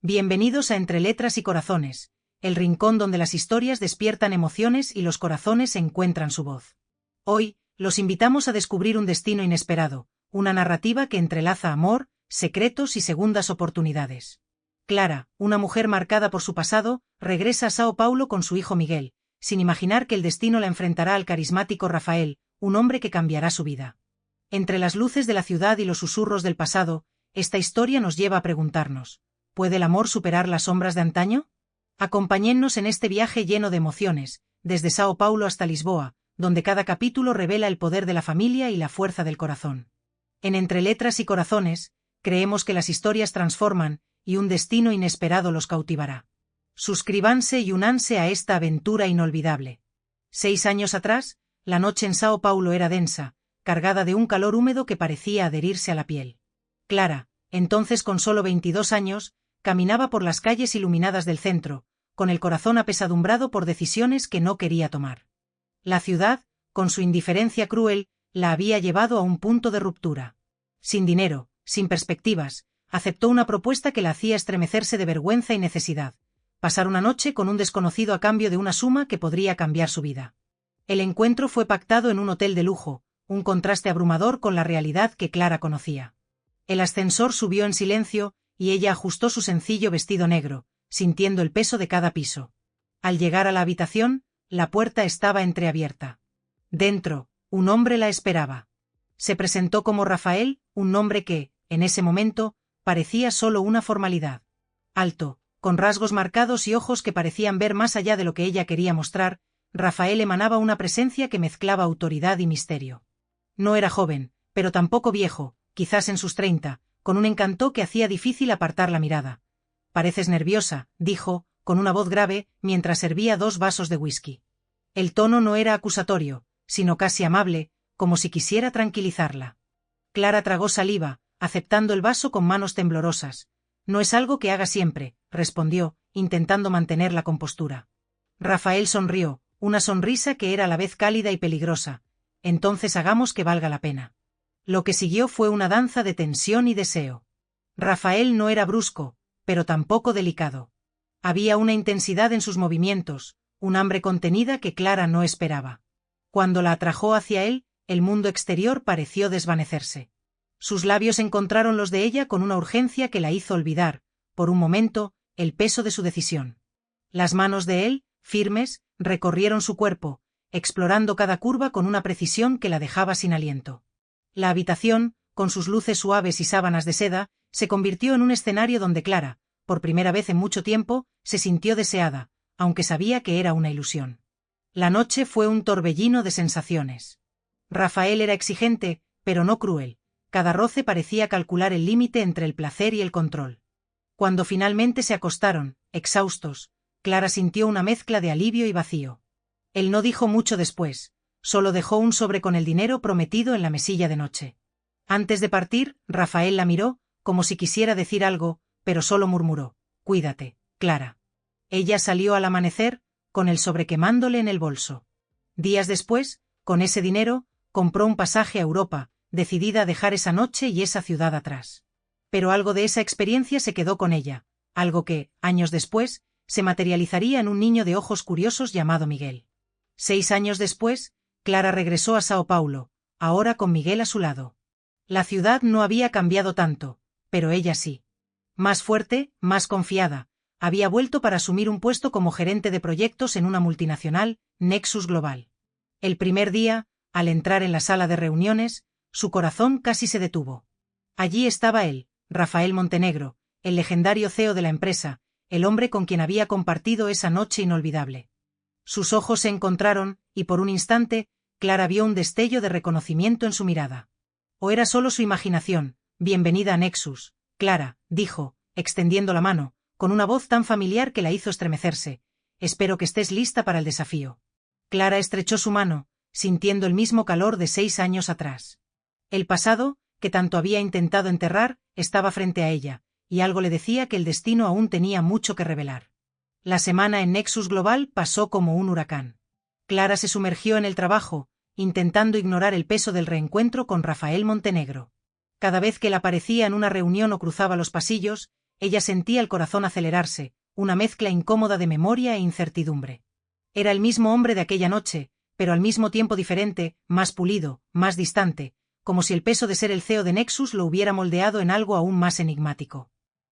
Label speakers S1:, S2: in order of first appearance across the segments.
S1: Bienvenidos a Entre Letras y Corazones, el rincón donde las historias despiertan emociones y los corazones encuentran su voz. Hoy, los invitamos a descubrir un destino inesperado, una narrativa que entrelaza amor, secretos y segundas oportunidades. Clara, una mujer marcada por su pasado, regresa a Sao Paulo con su hijo Miguel, sin imaginar que el destino la enfrentará al carismático Rafael, un hombre que cambiará su vida. Entre las luces de la ciudad y los susurros del pasado, esta historia nos lleva a preguntarnos: ¿puede el amor superar las sombras de antaño? Acompáñennos en este viaje lleno de emociones, desde Sao Paulo hasta Lisboa, donde cada capítulo revela el poder de la familia y la fuerza del corazón. En Entre Letras y Corazones, creemos que las historias transforman, y un destino inesperado los cautivará. Suscríbanse y únanse a esta aventura inolvidable. 6 años atrás, la noche en Sao Paulo era densa, cargada de un calor húmedo que parecía adherirse a la piel. Clara, entonces con solo 22 años, caminaba por las calles iluminadas del centro, con el corazón apesadumbrado por decisiones que no quería tomar. La ciudad, con su indiferencia cruel, la había llevado a un punto de ruptura. Sin dinero, sin perspectivas, aceptó una propuesta que la hacía estremecerse de vergüenza y necesidad: pasar una noche con un desconocido a cambio de una suma que podría cambiar su vida. El encuentro fue pactado en un hotel de lujo, un contraste abrumador con la realidad que Clara conocía. El ascensor subió en silencio, y ella ajustó su sencillo vestido negro, sintiendo el peso de cada piso. Al llegar a la habitación, la puerta estaba entreabierta. Dentro, un hombre la esperaba. Se presentó como Rafael, un nombre que, en ese momento, parecía solo una formalidad. Alto, con rasgos marcados y ojos que parecían ver más allá de lo que ella quería mostrar, Rafael emanaba una presencia que mezclaba autoridad y misterio. No era joven, pero tampoco viejo, quizás en sus 30, con un encanto que hacía difícil apartar la mirada. «Pareces nerviosa», dijo, con una voz grave, mientras servía 2 vasos de whisky. El tono no era acusatorio, sino casi amable, como si quisiera tranquilizarla. Clara tragó saliva, aceptando el vaso con manos temblorosas. «No es algo que haga siempre», respondió, intentando mantener la compostura. Rafael sonrió, una sonrisa que era a la vez cálida y peligrosa. «Entonces hagamos que valga la pena». Lo que siguió fue una danza de tensión y deseo. Rafael no era brusco, pero tampoco delicado. Había una intensidad en sus movimientos, un hambre contenida que Clara no esperaba. Cuando la atrajo hacia él, el mundo exterior pareció desvanecerse. Sus labios encontraron los de ella con una urgencia que la hizo olvidar, por un momento, el peso de su decisión. Las manos de él, firmes, recorrieron su cuerpo, explorando cada curva con una precisión que la dejaba sin aliento. La habitación, con sus luces suaves y sábanas de seda, se convirtió en un escenario donde Clara, por primera vez en mucho tiempo, se sintió deseada, aunque sabía que era una ilusión. La noche fue un torbellino de sensaciones. Rafael era exigente, pero no cruel. Cada roce parecía calcular el límite entre el placer y el control. Cuando finalmente se acostaron, exhaustos, Clara sintió una mezcla de alivio y vacío. Él no dijo mucho después, solo dejó un sobre con el dinero prometido en la mesilla de noche. Antes de partir, Rafael la miró, como si quisiera decir algo, pero solo murmuró: «Cuídate, Clara». Ella salió al amanecer, con el sobre quemándole en el bolso. Días después, con ese dinero, compró un pasaje a Europa, decidida a dejar esa noche y esa ciudad atrás. Pero algo de esa experiencia se quedó con ella, algo que, años después, se materializaría en un niño de ojos curiosos llamado Miguel. 6 años después, Clara regresó a Sao Paulo, ahora con Miguel a su lado. La ciudad no había cambiado tanto, pero ella sí. Más fuerte, más confiada, había vuelto para asumir un puesto como gerente de proyectos en una multinacional, Nexus Global. El primer día, al entrar en la sala de reuniones, su corazón casi se detuvo. Allí estaba él, Rafael Montenegro, el legendario CEO de la empresa, el hombre con quien había compartido esa noche inolvidable. Sus ojos se encontraron, y por un instante, Clara vio un destello de reconocimiento en su mirada. ¿O era solo su imaginación? «Bienvenida a Nexus, Clara», dijo, extendiendo la mano, con una voz tan familiar que la hizo estremecerse. «Espero que estés lista para el desafío». Clara estrechó su mano, sintiendo el mismo calor de 6 años atrás. El pasado, que tanto había intentado enterrar, estaba frente a ella, y algo le decía que el destino aún tenía mucho que revelar. La semana en Nexus Global pasó como un huracán. Clara se sumergió en el trabajo, intentando ignorar el peso del reencuentro con Rafael Montenegro. Cada vez que él aparecía en una reunión o cruzaba los pasillos, ella sentía el corazón acelerarse, una mezcla incómoda de memoria e incertidumbre. Era el mismo hombre de aquella noche, pero al mismo tiempo diferente, más pulido, más distante, como si el peso de ser el CEO de Nexus lo hubiera moldeado en algo aún más enigmático.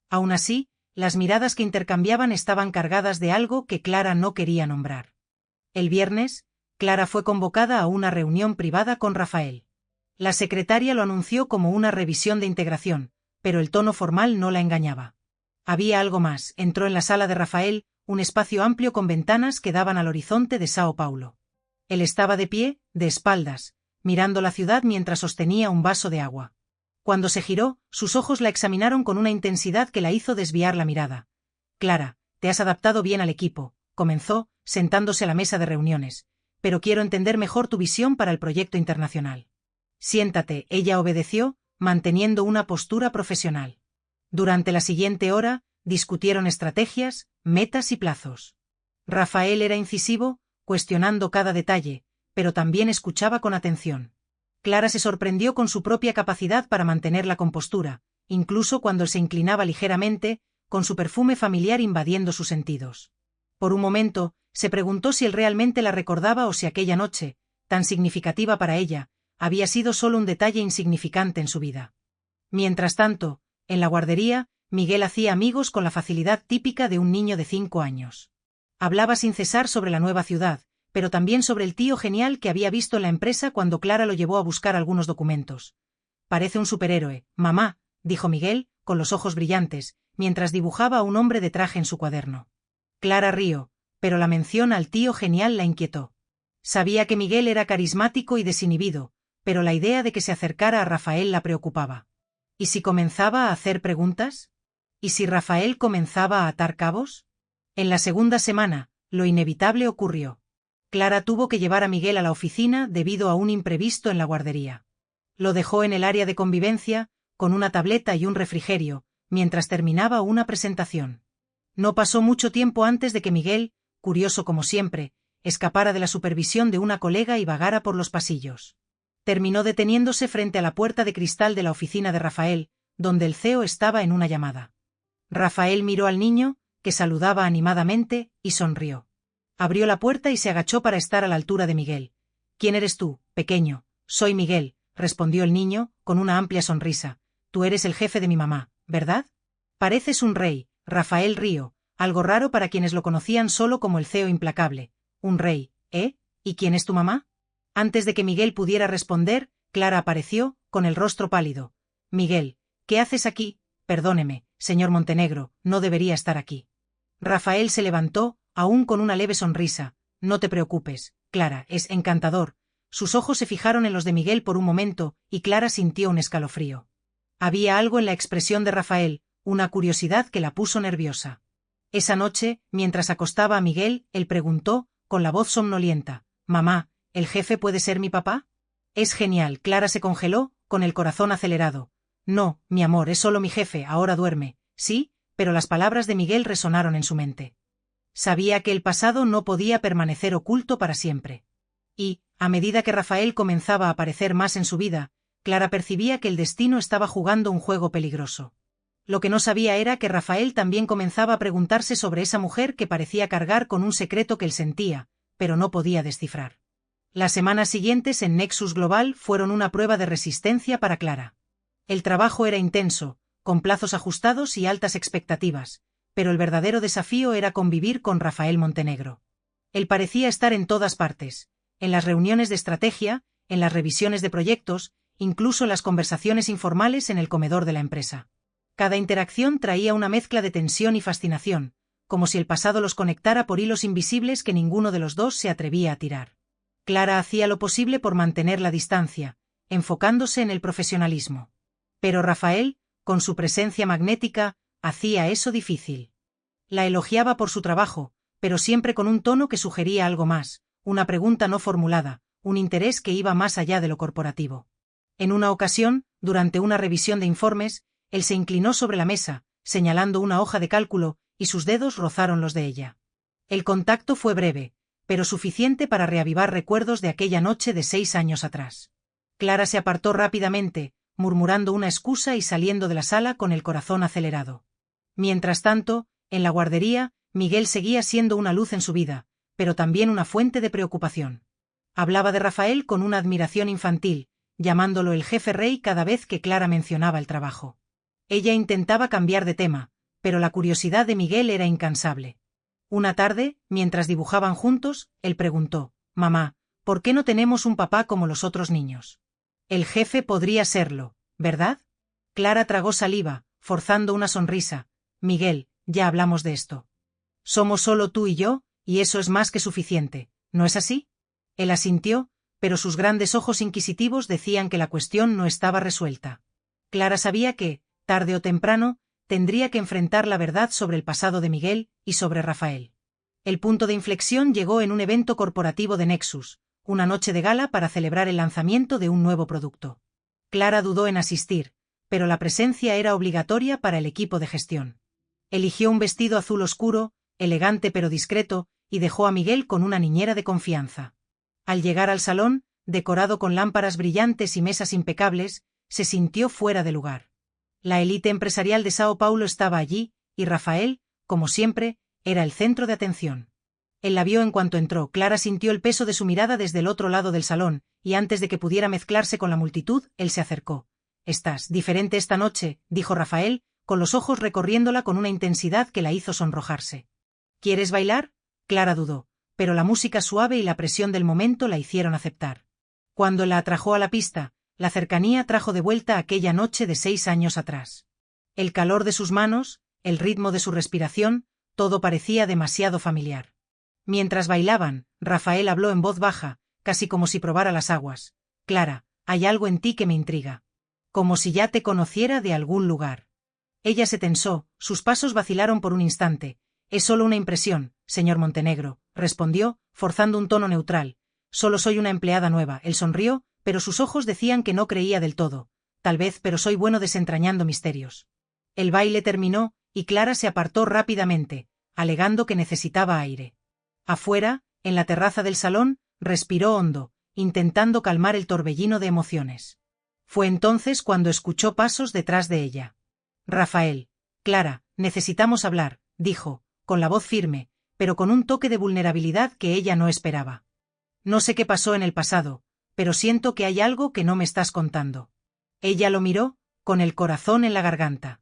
S1: Aún así, las miradas que intercambiaban estaban cargadas de algo que Clara no quería nombrar. El viernes, Clara fue convocada a una reunión privada con Rafael. La secretaria lo anunció como una revisión de integración, pero el tono formal no la engañaba. Había algo más. Entró en la sala de Rafael, un espacio amplio con ventanas que daban al horizonte de Sao Paulo. Él estaba de pie, de espaldas, mirando la ciudad mientras sostenía un vaso de agua. Cuando se giró, sus ojos la examinaron con una intensidad que la hizo desviar la mirada. Clara, te has adaptado bien al equipo, comenzó, sentándose a la mesa de reuniones, pero quiero entender mejor tu visión para el proyecto internacional. Siéntate, ella obedeció, manteniendo una postura profesional. Durante la siguiente hora, discutieron estrategias, metas y plazos. Rafael era incisivo, cuestionando cada detalle, pero también escuchaba con atención. Clara se sorprendió con su propia capacidad para mantener la compostura, incluso cuando se inclinaba ligeramente, con su perfume familiar invadiendo sus sentidos. Por un momento, se preguntó si él realmente la recordaba o si aquella noche, tan significativa para ella, había sido solo un detalle insignificante en su vida. Mientras tanto, en la guardería, Miguel hacía amigos con la facilidad típica de un niño de 5 años. Hablaba sin cesar sobre la nueva ciudad, pero también sobre el tío genial que había visto en la empresa cuando Clara lo llevó a buscar algunos documentos. Parece un superhéroe, mamá, dijo Miguel, con los ojos brillantes, mientras dibujaba a un hombre de traje en su cuaderno. Clara rió, pero la mención al tío genial la inquietó. Sabía que Miguel era carismático y desinhibido, pero la idea de que se acercara a Rafael la preocupaba. ¿Y si comenzaba a hacer preguntas? ¿Y si Rafael comenzaba a atar cabos? En la segunda semana, lo inevitable ocurrió. Clara tuvo que llevar a Miguel a la oficina debido a un imprevisto en la guardería. Lo dejó en el área de convivencia, con una tableta y un refrigerio, mientras terminaba una presentación. No pasó mucho tiempo antes de que Miguel, curioso como siempre, escapara de la supervisión de una colega y vagara por los pasillos. Terminó deteniéndose frente a la puerta de cristal de la oficina de Rafael, donde el CEO estaba en una llamada. Rafael miró al niño, que saludaba animadamente, y sonrió. Abrió la puerta y se agachó para estar a la altura de Miguel. ¿Quién eres tú, pequeño? Soy Miguel, respondió el niño, con una amplia sonrisa. Tú eres el jefe de mi mamá, ¿verdad? Pareces un rey, Rafael rió, algo raro para quienes lo conocían solo como el CEO implacable. Un rey, ¿eh? ¿Y quién es tu mamá? Antes de que Miguel pudiera responder, Clara apareció, con el rostro pálido. Miguel, ¿qué haces aquí? Perdóneme, señor Montenegro, no debería estar aquí. Rafael se levantó, aún con una leve sonrisa. No te preocupes, Clara, es encantador. Sus ojos se fijaron en los de Miguel por un momento, y Clara sintió un escalofrío. Había algo en la expresión de Rafael, una curiosidad que la puso nerviosa. Esa noche, mientras acostaba a Miguel, él preguntó, con la voz somnolienta, «Mamá, ¿el jefe puede ser mi papá?» «Es genial», Clara se congeló, con el corazón acelerado. «No, mi amor, es solo mi jefe, ahora duerme». «Sí», pero las palabras de Miguel resonaron en su mente. Sabía que el pasado no podía permanecer oculto para siempre. Y, a medida que Rafael comenzaba a aparecer más en su vida, Clara percibía que el destino estaba jugando un juego peligroso. Lo que no sabía era que Rafael también comenzaba a preguntarse sobre esa mujer que parecía cargar con un secreto que él sentía, pero no podía descifrar. Las semanas siguientes en Nexus Global fueron una prueba de resistencia para Clara. El trabajo era intenso, con plazos ajustados y altas expectativas, pero el verdadero desafío era convivir con Rafael Montenegro. Él parecía estar en todas partes, en las reuniones de estrategia, en las revisiones de proyectos, incluso en las conversaciones informales en el comedor de la empresa. Cada interacción traía una mezcla de tensión y fascinación, como si el pasado los conectara por hilos invisibles que ninguno de los dos se atrevía a tirar. Clara hacía lo posible por mantener la distancia, enfocándose en el profesionalismo. Pero Rafael, con su presencia magnética, hacía eso difícil. La elogiaba por su trabajo, pero siempre con un tono que sugería algo más, una pregunta no formulada, un interés que iba más allá de lo corporativo. En una ocasión, durante una revisión de informes, él se inclinó sobre la mesa, señalando una hoja de cálculo, y sus dedos rozaron los de ella. El contacto fue breve, pero suficiente para reavivar recuerdos de aquella noche de 6 años atrás. Clara se apartó rápidamente, murmurando una excusa y saliendo de la sala con el corazón acelerado. Mientras tanto, en la guardería, Miguel seguía siendo una luz en su vida, pero también una fuente de preocupación. Hablaba de Rafael con una admiración infantil, llamándolo el jefe rey cada vez que Clara mencionaba el trabajo. Ella intentaba cambiar de tema, pero la curiosidad de Miguel era incansable. Una tarde, mientras dibujaban juntos, él preguntó: «Mamá, ¿por qué no tenemos un papá como los otros niños? El jefe podría serlo, ¿verdad?» Clara tragó saliva, forzando una sonrisa. «Miguel, ya hablamos de esto. Somos solo tú y yo, y eso es más que suficiente, ¿no es así?» Él asintió, pero sus grandes ojos inquisitivos decían que la cuestión no estaba resuelta. Clara sabía que, tarde o temprano, tendría que enfrentar la verdad sobre el pasado de Miguel y sobre Rafael. El punto de inflexión llegó en un evento corporativo de Nexus, una noche de gala para celebrar el lanzamiento de un nuevo producto. Clara dudó en asistir, pero la presencia era obligatoria para el equipo de gestión. Eligió un vestido azul oscuro, elegante pero discreto, y dejó a Miguel con una niñera de confianza. Al llegar al salón, decorado con lámparas brillantes y mesas impecables, se sintió fuera de lugar. La élite empresarial de Sao Paulo estaba allí, y Rafael, como siempre, era el centro de atención. Él la vio en cuanto entró. Clara sintió el peso de su mirada desde el otro lado del salón, y antes de que pudiera mezclarse con la multitud, él se acercó. «Estás diferente esta noche», dijo Rafael, con los ojos recorriéndola con una intensidad que la hizo sonrojarse. «¿Quieres bailar?» Clara dudó, pero la música suave y la presión del momento la hicieron aceptar. Cuando la atrajo a la pista, la cercanía trajo de vuelta aquella noche de 6 años atrás. El calor de sus manos, el ritmo de su respiración, todo parecía demasiado familiar. Mientras bailaban, Rafael habló en voz baja, casi como si probara las aguas. «Clara, hay algo en ti que me intriga. Como si ya te conociera de algún lugar». Ella se tensó, sus pasos vacilaron por un instante. «Es solo una impresión, señor Montenegro», respondió, forzando un tono neutral. «Solo soy una empleada nueva». Él sonrió, pero sus ojos decían que no creía del todo. «Tal vez, pero soy bueno desentrañando misterios». El baile terminó, y Clara se apartó rápidamente, alegando que necesitaba aire. Afuera, en la terraza del salón, respiró hondo, intentando calmar el torbellino de emociones. Fue entonces cuando escuchó pasos detrás de ella. «Rafael». «Clara, necesitamos hablar», dijo, con la voz firme, pero con un toque de vulnerabilidad que ella no esperaba. «No sé qué pasó en el pasado, pero siento que hay algo que no me estás contando». Ella lo miró, con el corazón en la garganta.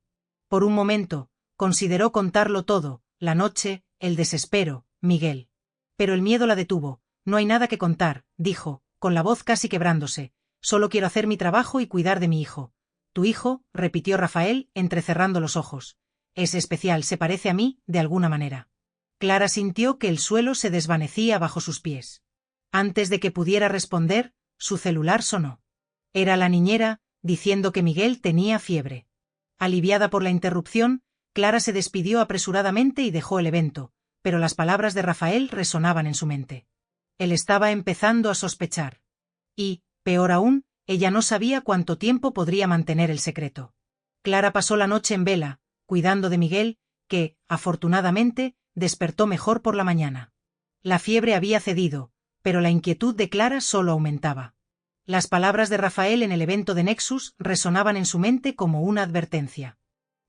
S1: Por un momento, consideró contarlo todo, la noche, el desespero, Miguel. Pero el miedo la detuvo. «No hay nada que contar», dijo, con la voz casi quebrándose. «Solo quiero hacer mi trabajo y cuidar de mi hijo». «¿Tu hijo?», repitió Rafael, entrecerrando los ojos. «Es especial, se parece a mí, de alguna manera». Clara sintió que el suelo se desvanecía bajo sus pies. Antes de que pudiera responder, su celular sonó. Era la niñera, diciendo que Miguel tenía fiebre. Aliviada por la interrupción, Clara se despidió apresuradamente y dejó el evento, pero las palabras de Rafael resonaban en su mente. Él estaba empezando a sospechar. Y, peor aún, ella no sabía cuánto tiempo podría mantener el secreto. Clara pasó la noche en vela, cuidando de Miguel, que, afortunadamente, despertó mejor por la mañana. La fiebre había cedido, pero la inquietud de Clara solo aumentaba. Las palabras de Rafael en el evento de Nexus resonaban en su mente como una advertencia.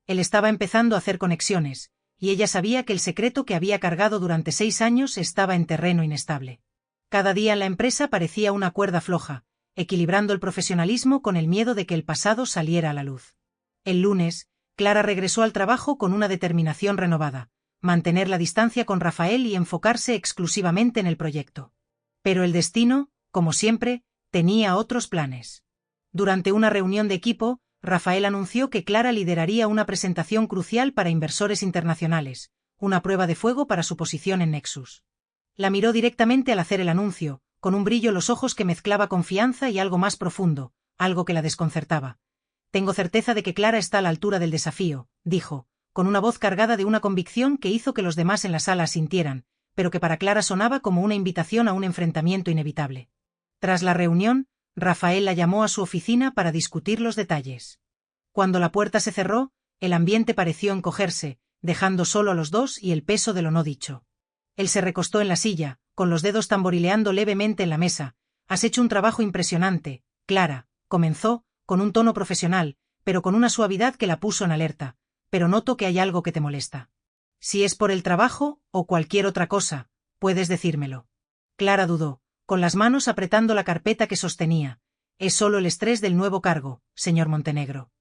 S1: Él estaba empezando a hacer conexiones, y ella sabía que el secreto que había cargado durante 6 años estaba en terreno inestable. Cada día en la empresa parecía una cuerda floja, equilibrando el profesionalismo con el miedo de que el pasado saliera a la luz. El lunes, Clara regresó al trabajo con una determinación renovada: mantener la distancia con Rafael y enfocarse exclusivamente en el proyecto. Pero el destino, como siempre, tenía otros planes. Durante una reunión de equipo, Rafael anunció que Clara lideraría una presentación crucial para inversores internacionales, una prueba de fuego para su posición en Nexus. La miró directamente al hacer el anuncio, con un brillo en los ojos que mezclaba confianza y algo más profundo, algo que la desconcertaba. «Tengo certeza de que Clara está a la altura del desafío», dijo, con una voz cargada de una convicción que hizo que los demás en la sala sintieran, pero que para Clara sonaba como una invitación a un enfrentamiento inevitable. Tras la reunión, Rafael la llamó a su oficina para discutir los detalles. Cuando la puerta se cerró, el ambiente pareció encogerse, dejando solo a los dos y el peso de lo no dicho. Él se recostó en la silla, con los dedos tamborileando levemente en la mesa. «Has hecho un trabajo impresionante, Clara», comenzó, con un tono profesional, pero con una suavidad que la puso en alerta. pero noto que hay algo que te molesta. Si es por el trabajo, o cualquier otra cosa, puedes decírmelo. Clara dudó, con las manos apretando la carpeta que sostenía. Es solo el estrés del nuevo cargo, señor Montenegro.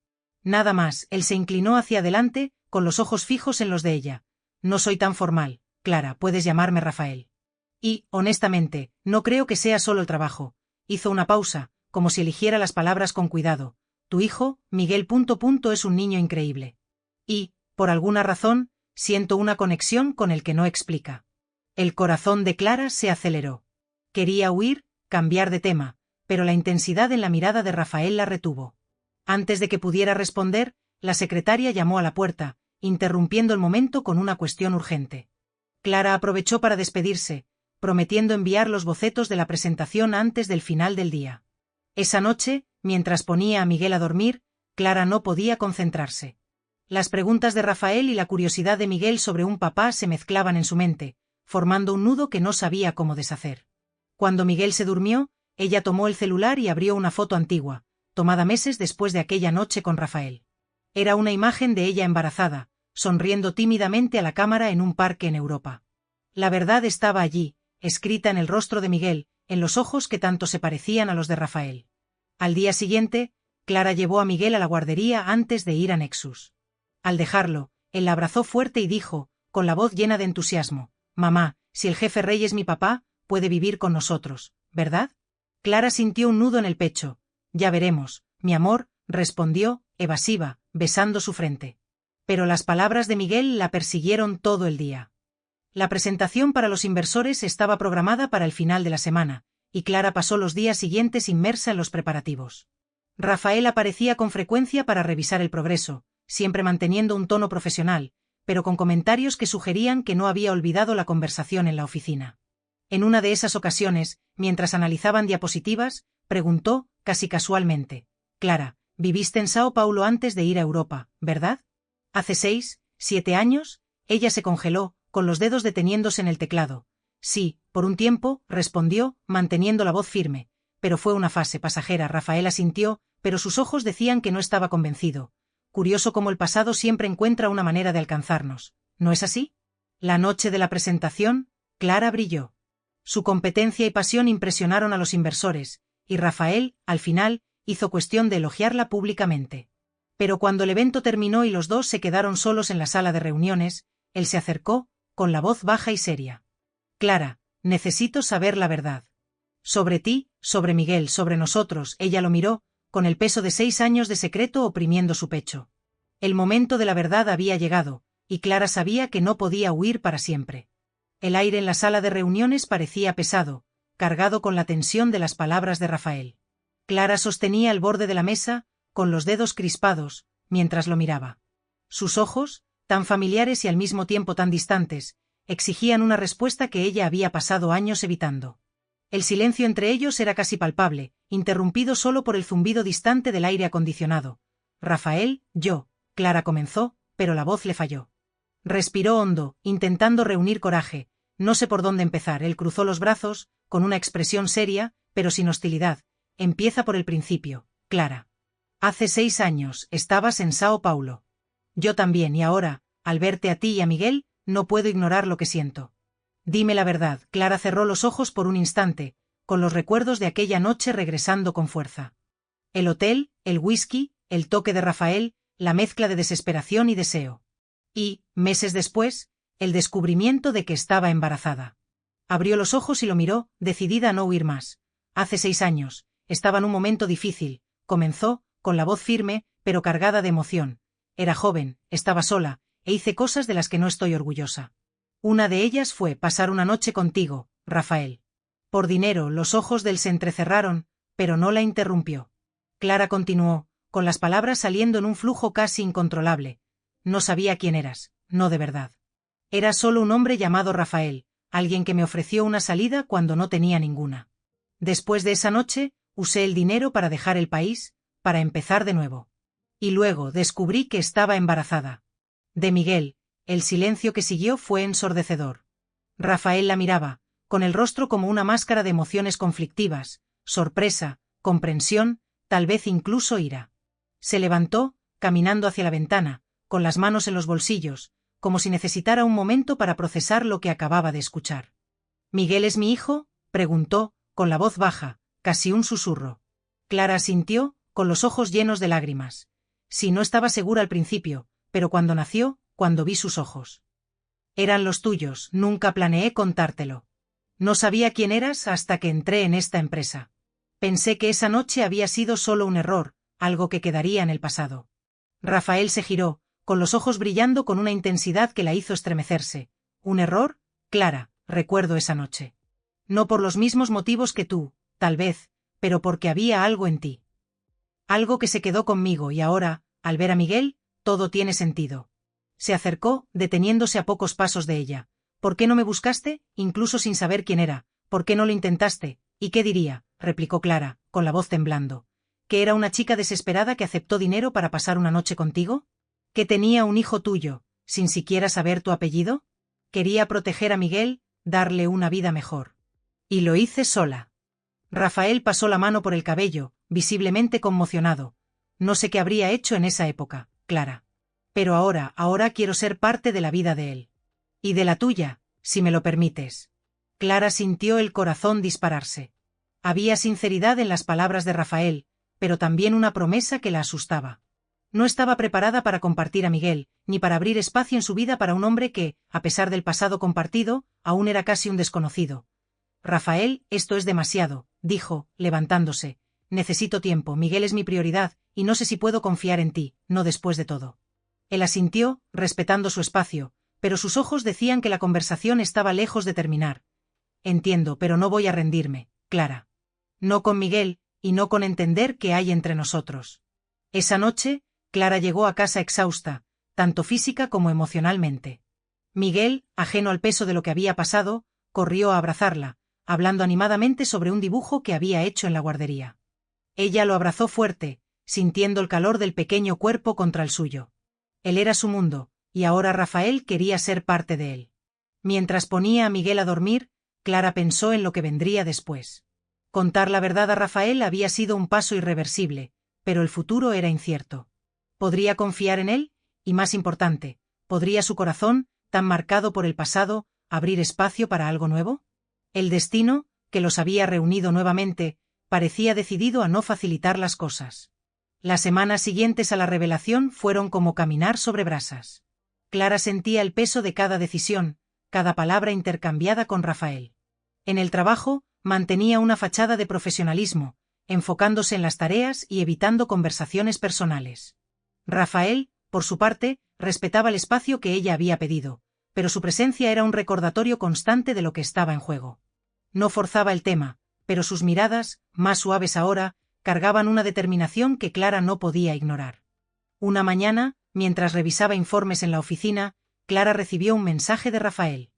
S1: Nada más. Él se inclinó hacia adelante, con los ojos fijos en los de ella. No soy tan formal, Clara, puedes llamarme Rafael. Y, honestamente, no creo que sea solo el trabajo. Hizo una pausa, como si eligiera las palabras con cuidado. Tu hijo, Miguel... es un niño increíble. Y, por alguna razón, siento una conexión con el que no explica. El corazón de Clara se aceleró. Quería huir, cambiar de tema, pero la intensidad en la mirada de Rafael la retuvo. Antes de que pudiera responder, la secretaria llamó a la puerta, interrumpiendo el momento con una cuestión urgente. Clara aprovechó para despedirse, prometiendo enviar los bocetos de la presentación antes del final del día. Esa noche, mientras ponía a Miguel a dormir, Clara no podía concentrarse. Las preguntas de Rafael y la curiosidad de Miguel sobre un papá se mezclaban en su mente, formando un nudo que no sabía cómo deshacer. Cuando Miguel se durmió, ella tomó el celular y abrió una foto antigua, tomada meses después de aquella noche con Rafael. Era una imagen de ella embarazada, sonriendo tímidamente a la cámara en un parque en Europa. La verdad estaba allí, escrita en el rostro de Miguel, en los ojos que tanto se parecían a los de Rafael. Al día siguiente, Clara llevó a Miguel a la guardería antes de ir a Nexus. Al dejarlo, él la abrazó fuerte y dijo, con la voz llena de entusiasmo, «Mamá, si el jefe Rey es mi papá, puede vivir con nosotros, ¿verdad?» Clara sintió un nudo en el pecho. «Ya veremos, mi amor», respondió, evasiva, besando su frente. Pero las palabras de Miguel la persiguieron todo el día. La presentación para los inversores estaba programada para el final de la semana, y Clara pasó los días siguientes inmersa en los preparativos. Rafael aparecía con frecuencia para revisar el progreso, siempre manteniendo un tono profesional, pero con comentarios que sugerían que no había olvidado la conversación en la oficina. En una de esas ocasiones, mientras analizaban diapositivas, preguntó, casi casualmente, «Clara, viviste en Sao Paulo antes de ir a Europa, ¿verdad?» «Hace 6, 7 años», ella se congeló, con los dedos deteniéndose en el teclado. «Sí, por un tiempo», respondió, manteniendo la voz firme, «pero fue una fase pasajera». Rafael asintió, pero sus ojos decían que no estaba convencido. Curioso cómo el pasado siempre encuentra una manera de alcanzarnos, ¿no es así? La noche de la presentación, Clara brilló. Su competencia y pasión impresionaron a los inversores, y Rafael, al final, hizo cuestión de elogiarla públicamente. Pero cuando el evento terminó y los dos se quedaron solos en la sala de reuniones, él se acercó, con la voz baja y seria. «Clara, necesito saber la verdad. Sobre ti, sobre Miguel, sobre nosotros». Ella lo miró, con el peso de 6 años de secreto oprimiendo su pecho. El momento de la verdad había llegado, y Clara sabía que no podía huir para siempre. El aire en la sala de reuniones parecía pesado, cargado con la tensión de las palabras de Rafael. Clara sostenía el borde de la mesa, con los dedos crispados, mientras lo miraba. Sus ojos, tan familiares y al mismo tiempo tan distantes, exigían una respuesta que ella había pasado años evitando. El silencio entre ellos era casi palpable, interrumpido solo por el zumbido distante del aire acondicionado. «Rafael, Clara comenzó, pero la voz le falló. Respiró hondo, intentando reunir coraje. «No sé por dónde empezar». Él cruzó los brazos, con una expresión seria, pero sin hostilidad. «Empieza por el principio, Clara. Hace 6 años, estabas en Sao Paulo. Yo también, y ahora, al verte a ti y a Miguel, no puedo ignorar lo que siento. Dime la verdad». Clara cerró los ojos por un instante, con los recuerdos de aquella noche regresando con fuerza. El hotel, el whisky, el toque de Rafael, la mezcla de desesperación y deseo. Y, meses después, el descubrimiento de que estaba embarazada. Abrió los ojos y lo miró, decidida a no huir más. «Hace 6 años, estaba en un momento difícil», comenzó, con la voz firme, pero cargada de emoción. «Era joven, estaba sola, e hice cosas de las que no estoy orgullosa. Una de ellas fue pasar una noche contigo, Rafael. Por dinero». Los ojos de él se entrecerraron, pero no la interrumpió. Clara continuó, con las palabras saliendo en un flujo casi incontrolable. «No sabía quién eras, no de verdad. Era solo un hombre llamado Rafael, alguien que me ofreció una salida cuando no tenía ninguna. Después de esa noche, usé el dinero para dejar el país, para empezar de nuevo. Y luego descubrí que estaba embarazada. De Miguel». El silencio que siguió fue ensordecedor. Rafael la miraba, con el rostro como una máscara de emociones conflictivas, sorpresa, comprensión, tal vez incluso ira. Se levantó, caminando hacia la ventana, con las manos en los bolsillos, como si necesitara un momento para procesar lo que acababa de escuchar. —¿Miguel es mi hijo? —preguntó, con la voz baja, casi un susurro. Clara asintió, con los ojos llenos de lágrimas. Sí, no estaba segura al principio, pero cuando nació, cuando vi sus ojos. Eran los tuyos, nunca planeé contártelo. No sabía quién eras hasta que entré en esta empresa. Pensé que esa noche había sido solo un error, algo que quedaría en el pasado. Rafael se giró, con los ojos brillando con una intensidad que la hizo estremecerse. ¿Un error? Clara, recuerdo esa noche. No por los mismos motivos que tú, tal vez, pero porque había algo en ti. Algo que se quedó conmigo y ahora, al ver a Miguel, todo tiene sentido. Se acercó, deteniéndose a pocos pasos de ella. ¿Por qué no me buscaste, incluso sin saber quién era? ¿Por qué no lo intentaste? ¿Y qué diría? Replicó Clara, con la voz temblando. ¿Que era una chica desesperada que aceptó dinero para pasar una noche contigo? ¿Que tenía un hijo tuyo, sin siquiera saber tu apellido? Quería proteger a Miguel, darle una vida mejor. Y lo hice sola. Rafael pasó la mano por el cabello, visiblemente conmocionado. No sé qué habría hecho en esa época, Clara. Pero ahora quiero ser parte de la vida de él. Y de la tuya, si me lo permites. Clara sintió el corazón dispararse. Había sinceridad en las palabras de Rafael, pero también una promesa que la asustaba. No estaba preparada para compartir a Miguel, ni para abrir espacio en su vida para un hombre que, a pesar del pasado compartido, aún era casi un desconocido. Rafael, esto es demasiado, dijo, levantándose. Necesito tiempo, Miguel es mi prioridad, y no sé si puedo confiar en ti, no después de todo. Él asintió, respetando su espacio, pero sus ojos decían que la conversación estaba lejos de terminar. Entiendo, pero no voy a rendirme, Clara. No con Miguel, y no con entender qué hay entre nosotros. Esa noche, Clara llegó a casa exhausta, tanto física como emocionalmente. Miguel, ajeno al peso de lo que había pasado, corrió a abrazarla, hablando animadamente sobre un dibujo que había hecho en la guardería. Ella lo abrazó fuerte, sintiendo el calor del pequeño cuerpo contra el suyo. Él era su mundo, y ahora Rafael quería ser parte de él. Mientras ponía a Miguel a dormir, Clara pensó en lo que vendría después. Contar la verdad a Rafael había sido un paso irreversible, pero el futuro era incierto. ¿Podría confiar en él? Y más importante, ¿podría su corazón, tan marcado por el pasado, abrir espacio para algo nuevo? El destino, que los había reunido nuevamente, parecía decidido a no facilitar las cosas. Las semanas siguientes a la revelación fueron como caminar sobre brasas. Clara sentía el peso de cada decisión, cada palabra intercambiada con Rafael. En el trabajo, mantenía una fachada de profesionalismo, enfocándose en las tareas y evitando conversaciones personales. Rafael, por su parte, respetaba el espacio que ella había pedido, pero su presencia era un recordatorio constante de lo que estaba en juego. No forzaba el tema, pero sus miradas, más suaves ahora, cargaban una determinación que Clara no podía ignorar. Una mañana, mientras revisaba informes en la oficina, Clara recibió un mensaje de Rafael.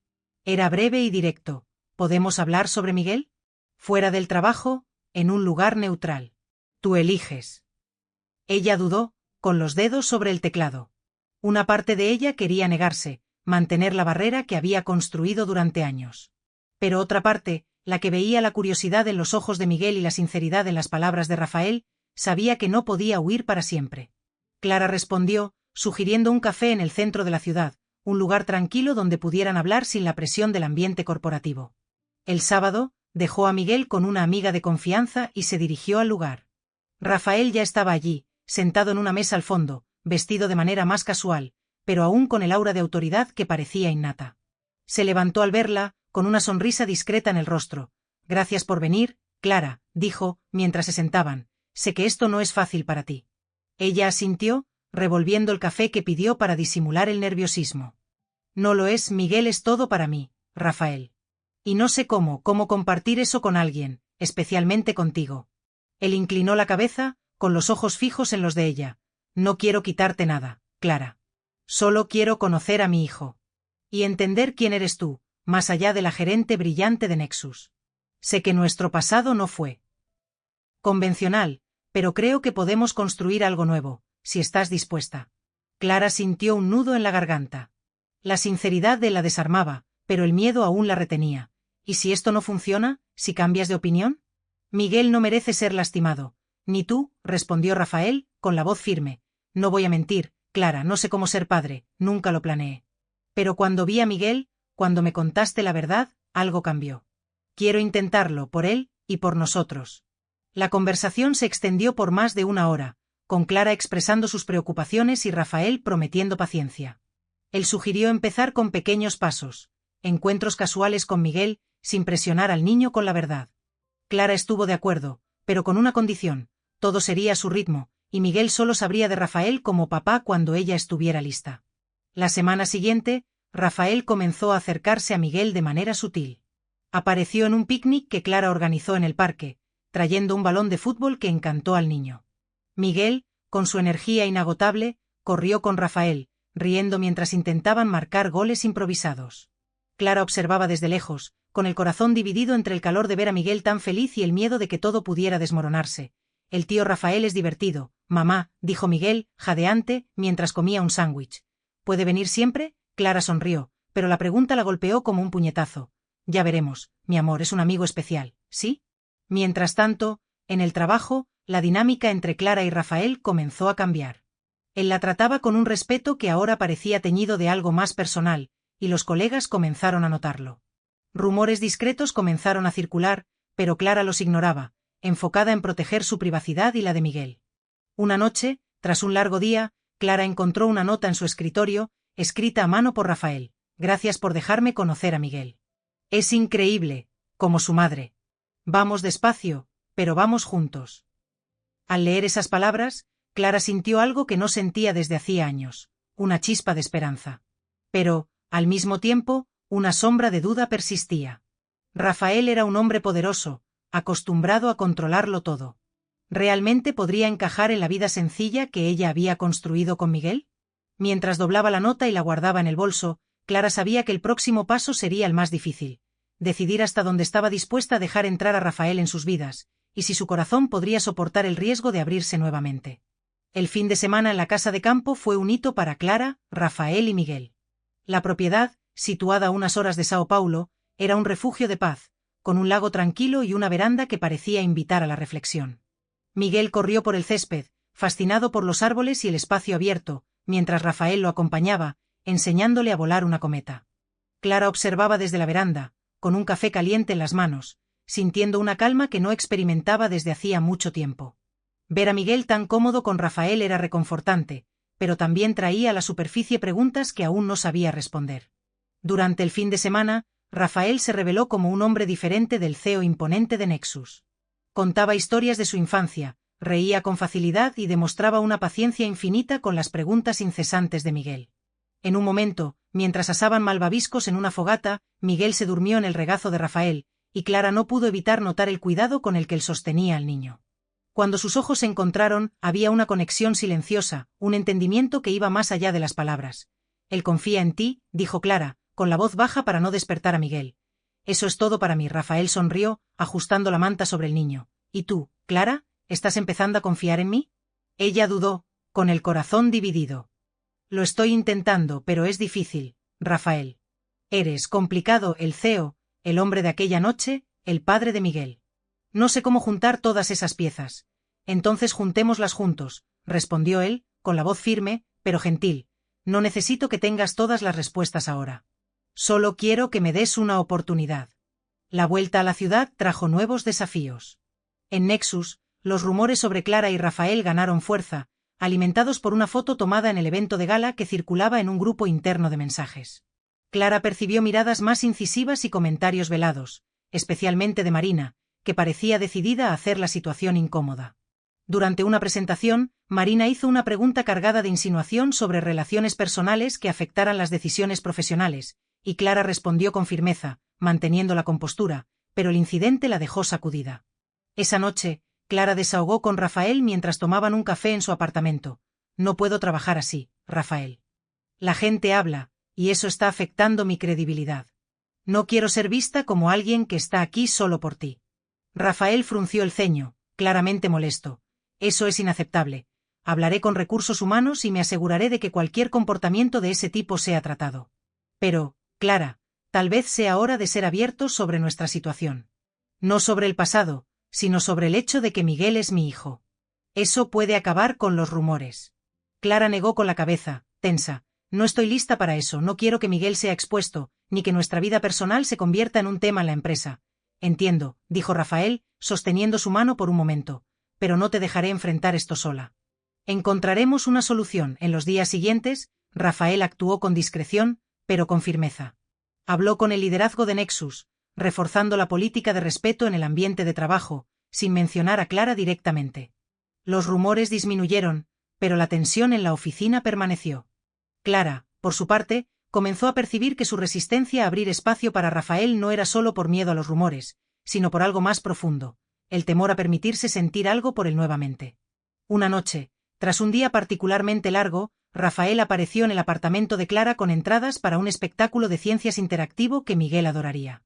S1: Era breve y directo. ¿Podemos hablar sobre Miguel? Fuera del trabajo, en un lugar neutral. Tú eliges. Ella dudó, con los dedos sobre el teclado. Una parte de ella quería negarse, mantener la barrera que había construido durante años. Pero otra parte, la que veía la curiosidad en los ojos de Miguel y la sinceridad en las palabras de Rafael, sabía que no podía huir para siempre. Clara respondió, sugiriendo un café en el centro de la ciudad, un lugar tranquilo donde pudieran hablar sin la presión del ambiente corporativo. El sábado, dejó a Miguel con una amiga de confianza y se dirigió al lugar. Rafael ya estaba allí, sentado en una mesa al fondo, vestido de manera más casual, pero aún con el aura de autoridad que parecía innata. Se levantó al verla, con una sonrisa discreta en el rostro. Gracias por venir, Clara, dijo, mientras se sentaban. Sé que esto no es fácil para ti. Ella asintió, revolviendo el café que pidió para disimular el nerviosismo. No lo es, Miguel es todo para mí, Rafael. Y no sé cómo compartir eso con alguien, especialmente contigo. Él inclinó la cabeza, con los ojos fijos en los de ella. No quiero quitarte nada, Clara. Solo quiero conocer a mi hijo. Y entender quién eres tú, más allá de la gerente brillante de Nexus. Sé que nuestro pasado no fue convencional, pero creo que podemos construir algo nuevo, si estás dispuesta. Clara sintió un nudo en la garganta. La sinceridad de él la desarmaba, pero el miedo aún la retenía. ¿Y si esto no funciona, si cambias de opinión? Miguel no merece ser lastimado. Ni tú, respondió Rafael, con la voz firme. No voy a mentir, Clara, no sé cómo ser padre, nunca lo planeé. Pero cuando vi a Miguel, cuando me contaste la verdad, algo cambió. Quiero intentarlo, por él y por nosotros. La conversación se extendió por más de una hora, con Clara expresando sus preocupaciones y Rafael prometiendo paciencia. Él sugirió empezar con pequeños pasos, encuentros casuales con Miguel, sin presionar al niño con la verdad. Clara estuvo de acuerdo, pero con una condición: todo sería a su ritmo, y Miguel solo sabría de Rafael como papá cuando ella estuviera lista. La semana siguiente, Rafael comenzó a acercarse a Miguel de manera sutil. Apareció en un picnic que Clara organizó en el parque, trayendo un balón de fútbol que encantó al niño. Miguel, con su energía inagotable, corrió con Rafael, riendo mientras intentaban marcar goles improvisados. Clara observaba desde lejos, con el corazón dividido entre el calor de ver a Miguel tan feliz y el miedo de que todo pudiera desmoronarse. El tío Rafael es divertido, mamá, dijo Miguel, jadeante, mientras comía un sándwich. ¿Puede venir siempre? Clara sonrió, pero la pregunta la golpeó como un puñetazo. Ya veremos, mi amor, es un amigo especial, ¿sí? Mientras tanto, en el trabajo, la dinámica entre Clara y Rafael comenzó a cambiar. Él la trataba con un respeto que ahora parecía teñido de algo más personal, y los colegas comenzaron a notarlo. Rumores discretos comenzaron a circular, pero Clara los ignoraba, enfocada en proteger su privacidad y la de Miguel. Una noche, tras un largo día, Clara encontró una nota en su escritorio, escrita a mano por Rafael: «Gracias por dejarme conocer a Miguel. Es increíble, como su madre. Vamos despacio, pero vamos juntos». Al leer esas palabras, Clara sintió algo que no sentía desde hacía años, una chispa de esperanza. Pero, al mismo tiempo, una sombra de duda persistía. Rafael era un hombre poderoso, acostumbrado a controlarlo todo. ¿Realmente podría encajar en la vida sencilla que ella había construido con Miguel? Mientras doblaba la nota y la guardaba en el bolso, Clara sabía que el próximo paso sería el más difícil: decidir hasta dónde estaba dispuesta a dejar entrar a Rafael en sus vidas, y si su corazón podría soportar el riesgo de abrirse nuevamente. El fin de semana en la casa de campo fue un hito para Clara, Rafael y Miguel. La propiedad, situada a unas horas de Sao Paulo, era un refugio de paz, con un lago tranquilo y una veranda que parecía invitar a la reflexión. Miguel corrió por el césped, fascinado por los árboles y el espacio abierto, mientras Rafael lo acompañaba, enseñándole a volar una cometa. Clara observaba desde la veranda, con un café caliente en las manos, sintiendo una calma que no experimentaba desde hacía mucho tiempo. Ver a Miguel tan cómodo con Rafael era reconfortante, pero también traía a la superficie preguntas que aún no sabía responder. Durante el fin de semana, Rafael se reveló como un hombre diferente del CEO imponente de Nexus. Contaba historias de su infancia, reía con facilidad y demostraba una paciencia infinita con las preguntas incesantes de Miguel. En un momento, mientras asaban malvaviscos en una fogata, Miguel se durmió en el regazo de Rafael, y Clara no pudo evitar notar el cuidado con el que él sostenía al niño. Cuando sus ojos se encontraron, había una conexión silenciosa, un entendimiento que iba más allá de las palabras. «Él confía en ti», dijo Clara, con la voz baja para no despertar a Miguel. «Eso es todo para mí», Rafael sonrió, ajustando la manta sobre el niño. «¿Y tú, Clara, estás empezando a confiar en mí?» Ella dudó, con el corazón dividido. «Lo estoy intentando, pero es difícil, Rafael. Eres complicado, el CEO, el hombre de aquella noche, el padre de Miguel. No sé cómo juntar todas esas piezas». «Entonces juntémoslas juntos», respondió él, con la voz firme, pero gentil. «No necesito que tengas todas las respuestas ahora. Solo quiero que me des una oportunidad». La vuelta a la ciudad trajo nuevos desafíos. En Nexus, los rumores sobre Clara y Rafael ganaron fuerza, alimentados por una foto tomada en el evento de gala que circulaba en un grupo interno de mensajes. Clara percibió miradas más incisivas y comentarios velados, especialmente de Marina, que parecía decidida a hacer la situación incómoda. Durante una presentación, Marina hizo una pregunta cargada de insinuación sobre relaciones personales que afectaran las decisiones profesionales, y Clara respondió con firmeza, manteniendo la compostura, pero el incidente la dejó sacudida. Esa noche, Clara desahogó con Rafael mientras tomaban un café en su apartamento. «No puedo trabajar así, Rafael. La gente habla, y eso está afectando mi credibilidad. No quiero ser vista como alguien que está aquí solo por ti». Rafael frunció el ceño, claramente molesto. «Eso es inaceptable. Hablaré con recursos humanos y me aseguraré de que cualquier comportamiento de ese tipo sea tratado. Pero, Clara, tal vez sea hora de ser abiertos sobre nuestra situación. No sobre el pasado, sino sobre el hecho de que Miguel es mi hijo. Eso puede acabar con los rumores». Clara negó con la cabeza, tensa. No estoy lista para eso, no quiero que Miguel sea expuesto, ni que nuestra vida personal se convierta en un tema en la empresa. Entiendo, dijo Rafael, sosteniendo su mano por un momento, pero no te dejaré enfrentar esto sola. Encontraremos una solución. En los días siguientes, Rafael actuó con discreción, pero con firmeza. Habló con el liderazgo de Nexus, reforzando la política de respeto en el ambiente de trabajo, sin mencionar a Clara directamente. Los rumores disminuyeron, pero la tensión en la oficina permaneció. Clara, por su parte, comenzó a percibir que su resistencia a abrir espacio para Rafael no era solo por miedo a los rumores, sino por algo más profundo, el temor a permitirse sentir algo por él nuevamente. Una noche, tras un día particularmente largo, Rafael apareció en el apartamento de Clara con entradas para un espectáculo de ciencias interactivo que Miguel adoraría.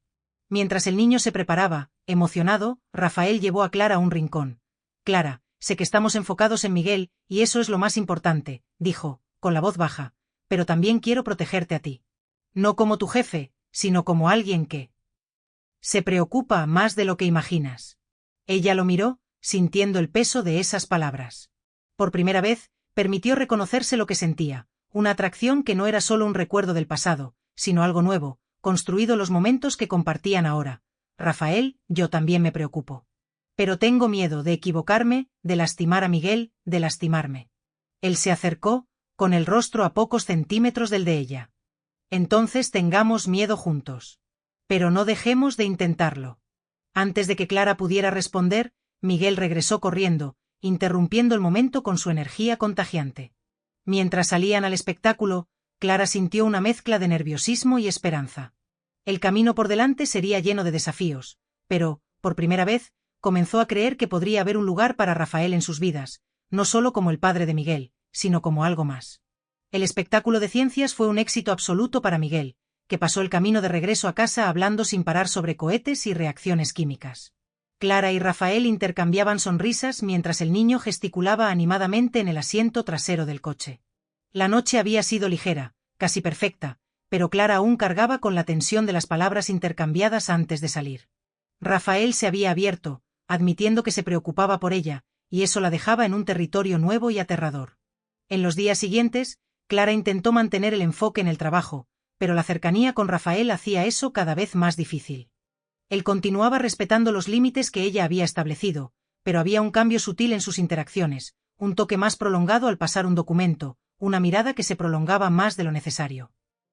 S1: Mientras el niño se preparaba, emocionado, Rafael llevó a Clara a un rincón. Clara, sé que estamos enfocados en Miguel, y eso es lo más importante, dijo, con la voz baja, pero también quiero protegerte a ti. No como tu jefe, sino como alguien que se preocupa más de lo que imaginas. Ella lo miró, sintiendo el peso de esas palabras. Por primera vez, permitió reconocerse lo que sentía, una atracción que no era solo un recuerdo del pasado, sino algo nuevo, construido los momentos que compartían ahora. Rafael, yo también me preocupo. Pero tengo miedo de equivocarme, de lastimar a Miguel, de lastimarme. Él se acercó, con el rostro a pocos centímetros del de ella. Entonces tengamos miedo juntos. Pero no dejemos de intentarlo. Antes de que Clara pudiera responder, Miguel regresó corriendo, interrumpiendo el momento con su energía contagiante. Mientras salían al espectáculo, Clara sintió una mezcla de nerviosismo y esperanza. El camino por delante sería lleno de desafíos, pero, por primera vez, comenzó a creer que podría haber un lugar para Rafael en sus vidas, no solo como el padre de Miguel, sino como algo más. El espectáculo de ciencias fue un éxito absoluto para Miguel, que pasó el camino de regreso a casa hablando sin parar sobre cohetes y reacciones químicas. Clara y Rafael intercambiaban sonrisas mientras el niño gesticulaba animadamente en el asiento trasero del coche. La noche había sido ligera, casi perfecta, pero Clara aún cargaba con la tensión de las palabras intercambiadas antes de salir. Rafael se había abierto, admitiendo que se preocupaba por ella, y eso la dejaba en un territorio nuevo y aterrador. En los días siguientes, Clara intentó mantener el enfoque en el trabajo, pero la cercanía con Rafael hacía eso cada vez más difícil. Él continuaba respetando los límites que ella había establecido, pero había un cambio sutil en sus interacciones, un toque más prolongado al pasar un documento, una mirada que se prolongaba más de lo necesario.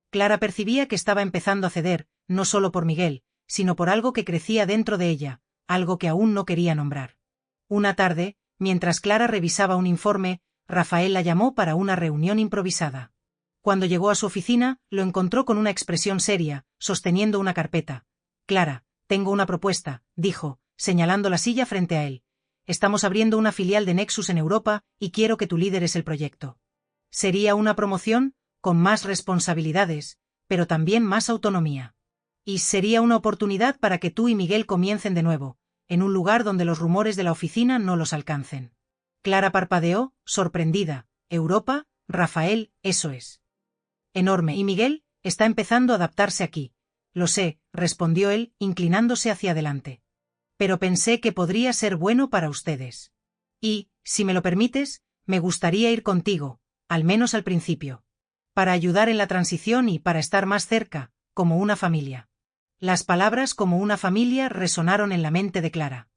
S1: Clara percibía que estaba empezando a ceder, no solo por Miguel, sino por algo que crecía dentro de ella, algo que aún no quería nombrar. Una tarde, mientras Clara revisaba un informe, Rafael la llamó para una reunión improvisada. Cuando llegó a su oficina, lo encontró con una expresión seria, sosteniendo una carpeta. Clara, tengo una propuesta, dijo, señalando la silla frente a él. Estamos abriendo una filial de Nexus en Europa, y quiero que tú lideres el proyecto. Sería una promoción, con más responsabilidades, pero también más autonomía. Y sería una oportunidad para que tú y Miguel comiencen de nuevo, en un lugar donde los rumores de la oficina no los alcancen. Clara parpadeó, sorprendida. ¿Europa? Rafael, eso es enorme. ¿Y Miguel? Está empezando a adaptarse aquí. Lo sé, respondió él, inclinándose hacia adelante. Pero pensé que podría ser bueno para ustedes. Y, si me lo permites, me gustaría ir contigo, al menos al principio. Para ayudar en la transición y para estar más cerca, como una familia. Las palabras como una familia resonaron en la mente de Clara.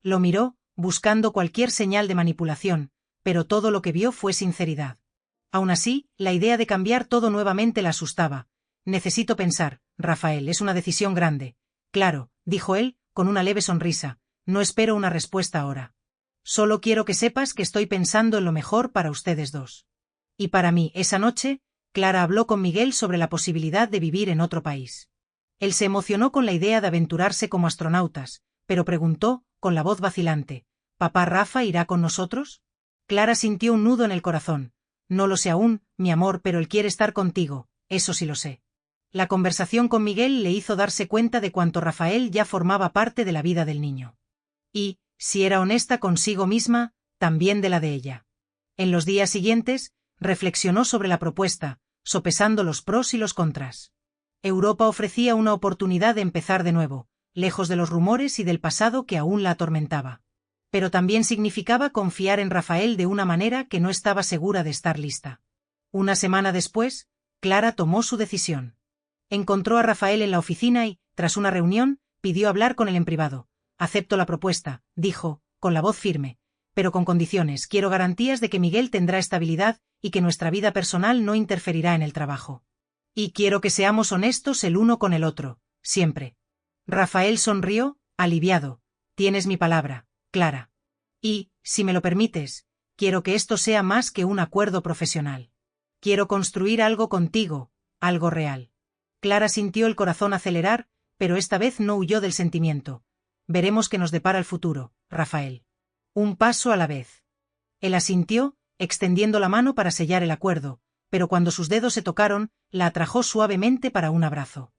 S1: Lo miró, buscando cualquier señal de manipulación, pero todo lo que vio fue sinceridad. Aún así, la idea de cambiar todo nuevamente la asustaba. Necesito pensar, Rafael, es una decisión grande. Claro, dijo él, con una leve sonrisa, no espero una respuesta ahora. Solo quiero que sepas que estoy pensando en lo mejor para ustedes dos. Y para mí, esa noche, Clara habló con Miguel sobre la posibilidad de vivir en otro país. Él se emocionó con la idea de aventurarse como astronautas, pero preguntó, con la voz vacilante, ¿Papá Rafa irá con nosotros? Clara sintió un nudo en el corazón. No lo sé aún, mi amor, pero él quiere estar contigo, eso sí lo sé. La conversación con Miguel le hizo darse cuenta de cuánto Rafael ya formaba parte de la vida del niño. Y, si era honesta consigo misma, también de la de ella. En los días siguientes, reflexionó sobre la propuesta, sopesando los pros y los contras. Europa ofrecía una oportunidad de empezar de nuevo, lejos de los rumores y del pasado que aún la atormentaba. pero también significaba confiar en Rafael de una manera que no estaba segura de estar lista. Una semana después, Clara tomó su decisión. Encontró a Rafael en la oficina y, tras una reunión, pidió hablar con él en privado. «Acepto la propuesta», dijo, con la voz firme, «pero con condiciones. Quiero garantías de que Miguel tendrá estabilidad y que nuestra vida personal no interferirá en el trabajo. Y quiero que seamos honestos el uno con el otro, siempre». Rafael sonrió, aliviado. «Tienes mi palabra, Clara. Y, si me lo permites, quiero que esto sea más que un acuerdo profesional. Quiero construir algo contigo, algo real». Clara sintió el corazón acelerar, pero esta vez no huyó del sentimiento. «Veremos qué nos depara el futuro, Rafael. Un paso a la vez». Él asintió, extendiendo la mano para sellar el acuerdo, pero cuando sus dedos se tocaron, la atrajo suavemente para un abrazo.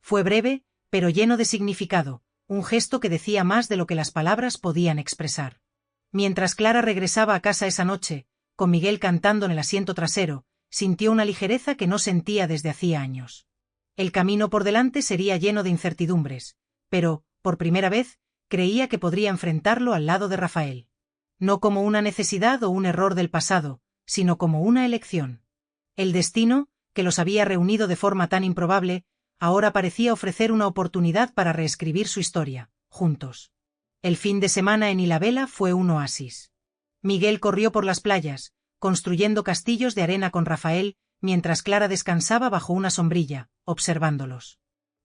S1: Fue breve, pero lleno de significado, un gesto que decía más de lo que las palabras podían expresar. Mientras Clara regresaba a casa esa noche, con Miguel cantando en el asiento trasero, sintió una ligereza que no sentía desde hacía años. El camino por delante sería lleno de incertidumbres, pero, por primera vez, creía que podría enfrentarlo al lado de Rafael. No como una necesidad o un error del pasado, sino como una elección. El destino, que los había reunido de forma tan improbable, ahora parecía ofrecer una oportunidad para reescribir su historia, juntos. El fin de semana en Ilhabela fue un oasis. Miguel corrió por las playas, construyendo castillos de arena con Rafael, mientras Clara descansaba bajo una sombrilla, observándolos.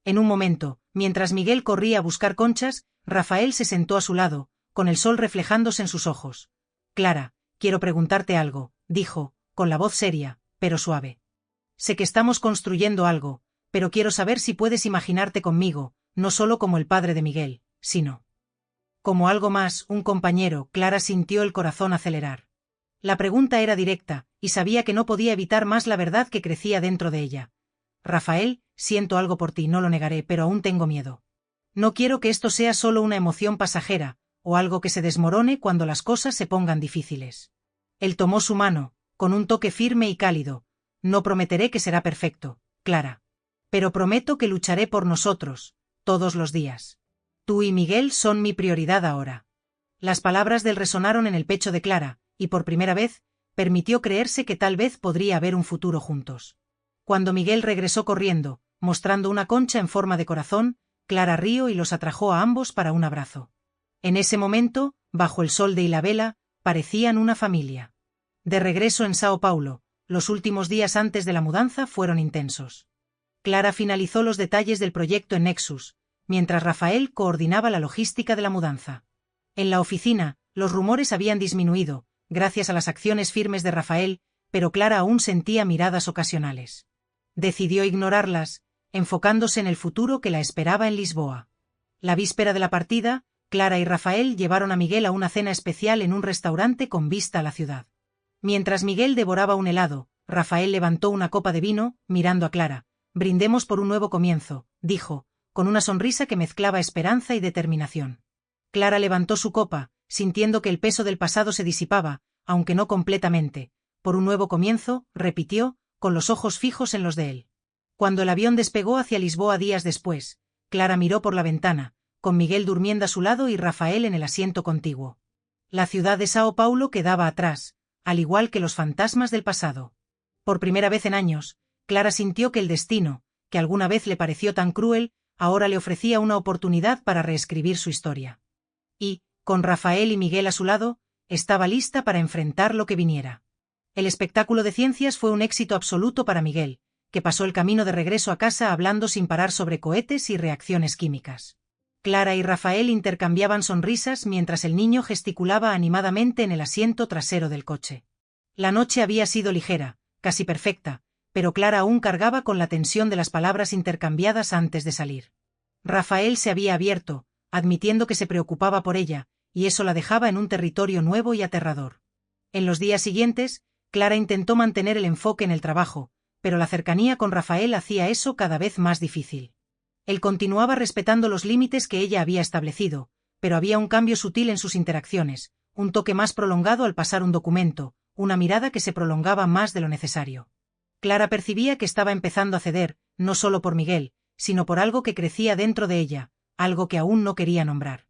S1: En un momento, mientras Miguel corría a buscar conchas, Rafael se sentó a su lado, con el sol reflejándose en sus ojos. «Clara, quiero preguntarte algo», dijo, con la voz seria, pero suave. «Sé que estamos construyendo algo, pero quiero saber si puedes imaginarte conmigo, no solo como el padre de Miguel, sino como algo más, un compañero». Clara sintió el corazón acelerar. La pregunta era directa, y sabía que no podía evitar más la verdad que crecía dentro de ella. «Rafael, siento algo por ti, no lo negaré, pero aún tengo miedo. No quiero que esto sea solo una emoción pasajera, o algo que se desmorone cuando las cosas se pongan difíciles». Él tomó su mano, con un toque firme y cálido. «No prometeré que será perfecto, Clara. Pero prometo que lucharé por nosotros, todos los días. Tú y Miguel son mi prioridad ahora». Las palabras de él resonaron en el pecho de Clara, y por primera vez, permitió creerse que tal vez podría haber un futuro juntos. Cuando Miguel regresó corriendo, mostrando una concha en forma de corazón, Clara rió y los atrajo a ambos para un abrazo. En ese momento, bajo el sol de Ilhabela, parecían una familia. De regreso en Sao Paulo, los últimos días antes de la mudanza fueron intensos. Clara finalizó los detalles del proyecto en Nexus, mientras Rafael coordinaba la logística de la mudanza. En la oficina, los rumores habían disminuido, gracias a las acciones firmes de Rafael, pero Clara aún sentía miradas ocasionales. Decidió ignorarlas, enfocándose en el futuro que la esperaba en Lisboa. La víspera de la partida, Clara y Rafael llevaron a Miguel a una cena especial en un restaurante con vista a la ciudad. Mientras Miguel devoraba un helado, Rafael levantó una copa de vino, mirando a Clara. «Brindemos por un nuevo comienzo», dijo, con una sonrisa que mezclaba esperanza y determinación. Clara levantó su copa, sintiendo que el peso del pasado se disipaba, aunque no completamente. «Por un nuevo comienzo», repitió, con los ojos fijos en los de él. Cuando el avión despegó hacia Lisboa días después, Clara miró por la ventana, con Miguel durmiendo a su lado y Rafael en el asiento contiguo. La ciudad de Sao Paulo quedaba atrás, al igual que los fantasmas del pasado. Por primera vez en años, Clara sintió que el destino, que alguna vez le pareció tan cruel, ahora le ofrecía una oportunidad para reescribir su historia. Y, con Rafael y Miguel a su lado, estaba lista para enfrentar lo que viniera. El espectáculo de ciencias fue un éxito absoluto para Miguel, que pasó el camino de regreso a casa hablando sin parar sobre cohetes y reacciones químicas. Clara y Rafael intercambiaban sonrisas mientras el niño gesticulaba animadamente en el asiento trasero del coche. La noche había sido ligera, casi perfecta, pero Clara aún cargaba con la tensión de las palabras intercambiadas antes de salir. Rafael se había abierto, admitiendo que se preocupaba por ella, y eso la dejaba en un territorio nuevo y aterrador. En los días siguientes, Clara intentó mantener el enfoque en el trabajo, pero la cercanía con Rafael hacía eso cada vez más difícil. Él continuaba respetando los límites que ella había establecido, pero había un cambio sutil en sus interacciones, un toque más prolongado al pasar un documento, una mirada que se prolongaba más de lo necesario. Clara percibía que estaba empezando a ceder, no solo por Miguel, sino por algo que crecía dentro de ella, algo que aún no quería nombrar.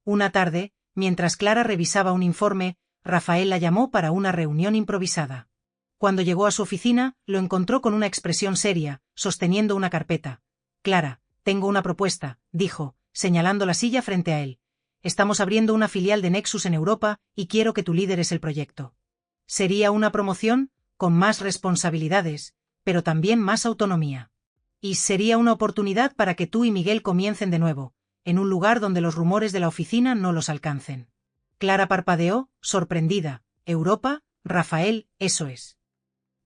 S1: Una tarde, Mientras Clara revisaba un informe, Rafael la llamó para una reunión improvisada. Cuando llegó a su oficina, lo encontró con una expresión seria, sosteniendo una carpeta. Clara, tengo una propuesta, dijo, señalando la silla frente a él. Estamos abriendo una filial de Nexus en Europa y quiero que tú lideres el proyecto. Sería una promoción, con más responsabilidades, pero también más autonomía. Y sería una oportunidad para que tú y Miguel comiencen de nuevo, en un lugar donde los rumores de la oficina no los alcancen. Clara parpadeó, sorprendida. Europa, Rafael, eso es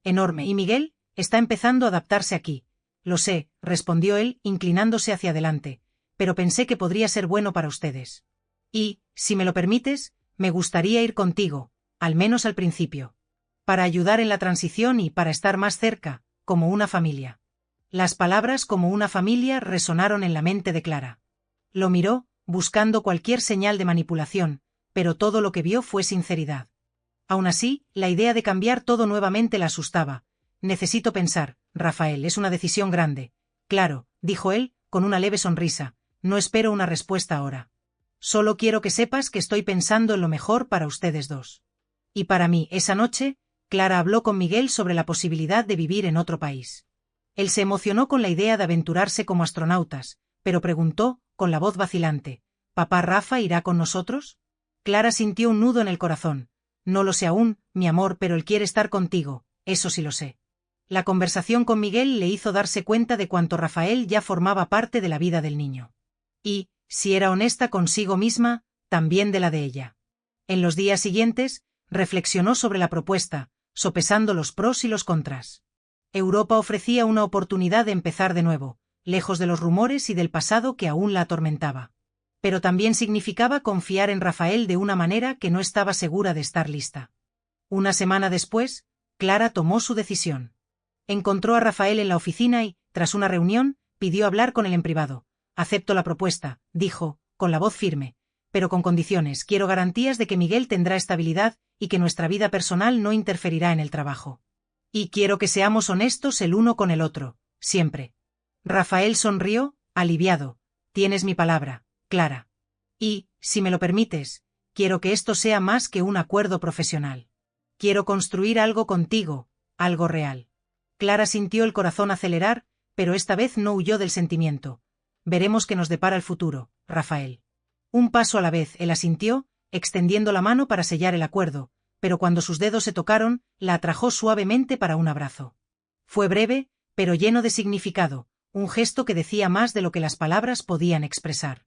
S1: enorme. ¿Y Miguel? Está empezando a adaptarse aquí. Lo sé, respondió él, inclinándose hacia adelante, pero pensé que podría ser bueno para ustedes. Y, si me lo permites, me gustaría ir contigo, al menos al principio. Para ayudar en la transición y para estar más cerca, como una familia. Las palabras como una familia resonaron en la mente de Clara. Lo miró, buscando cualquier señal de manipulación, pero todo lo que vio fue sinceridad. Aún así, la idea de cambiar todo nuevamente la asustaba. Necesito pensar, Rafael, es una decisión grande. Claro, dijo él, con una leve sonrisa, no espero una respuesta ahora. Solo quiero que sepas que estoy pensando en lo mejor para ustedes dos. Y para mí, esa noche, Clara habló con Miguel sobre la posibilidad de vivir en otro país. Él se emocionó con la idea de aventurarse como astronautas, pero preguntó, con la voz vacilante, ¿Papá Rafa irá con nosotros? Clara sintió un nudo en el corazón. No lo sé aún, mi amor, pero él quiere estar contigo, eso sí lo sé. La conversación con Miguel le hizo darse cuenta de cuánto Rafael ya formaba parte de la vida del niño. Y, si era honesta consigo misma, también de la de ella. En los días siguientes, reflexionó sobre la propuesta, sopesando los pros y los contras. Europa ofrecía una oportunidad de empezar de nuevo, lejos de los rumores y del pasado que aún la atormentaba. Pero también significaba confiar en Rafael de una manera que no estaba segura de estar lista. Una semana después, Clara tomó su decisión. Encontró a Rafael en la oficina y, tras una reunión, pidió hablar con él en privado. Acepto la propuesta, dijo, con la voz firme, pero con condiciones. Quiero garantías de que Miguel tendrá estabilidad y que nuestra vida personal no interferirá en el trabajo. Y quiero que seamos honestos el uno con el otro, siempre. Rafael sonrió, aliviado. Tienes mi palabra, Clara. Y, si me lo permites, quiero que esto sea más que un acuerdo profesional. Quiero construir algo contigo, algo real. Clara sintió el corazón acelerar, pero esta vez no huyó del sentimiento. Veremos qué nos depara el futuro, Rafael. Un paso a la vez, él asintió, extendiendo la mano para sellar el acuerdo, pero cuando sus dedos se tocaron, la atrajo suavemente para un abrazo. Fue breve, pero lleno de significado, un gesto que decía más de lo que las palabras podían expresar.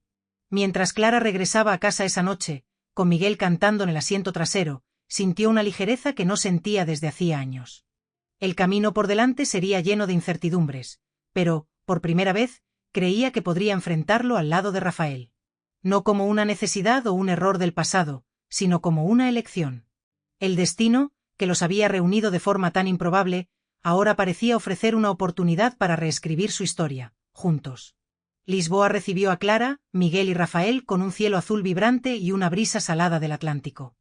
S1: Mientras Clara regresaba a casa esa noche, con Miguel cantando en el asiento trasero, sintió una ligereza que no sentía desde hacía años. El camino por delante sería lleno de incertidumbres, pero, por primera vez, creía que podría enfrentarlo al lado de Rafael. No como una necesidad o un error del pasado, sino como una elección. El destino, que los había reunido de forma tan improbable, ahora parecía ofrecer una oportunidad para reescribir su historia, juntos. Lisboa recibió a Clara, Miguel y Rafael con un cielo azul vibrante y una brisa salada del Atlántico.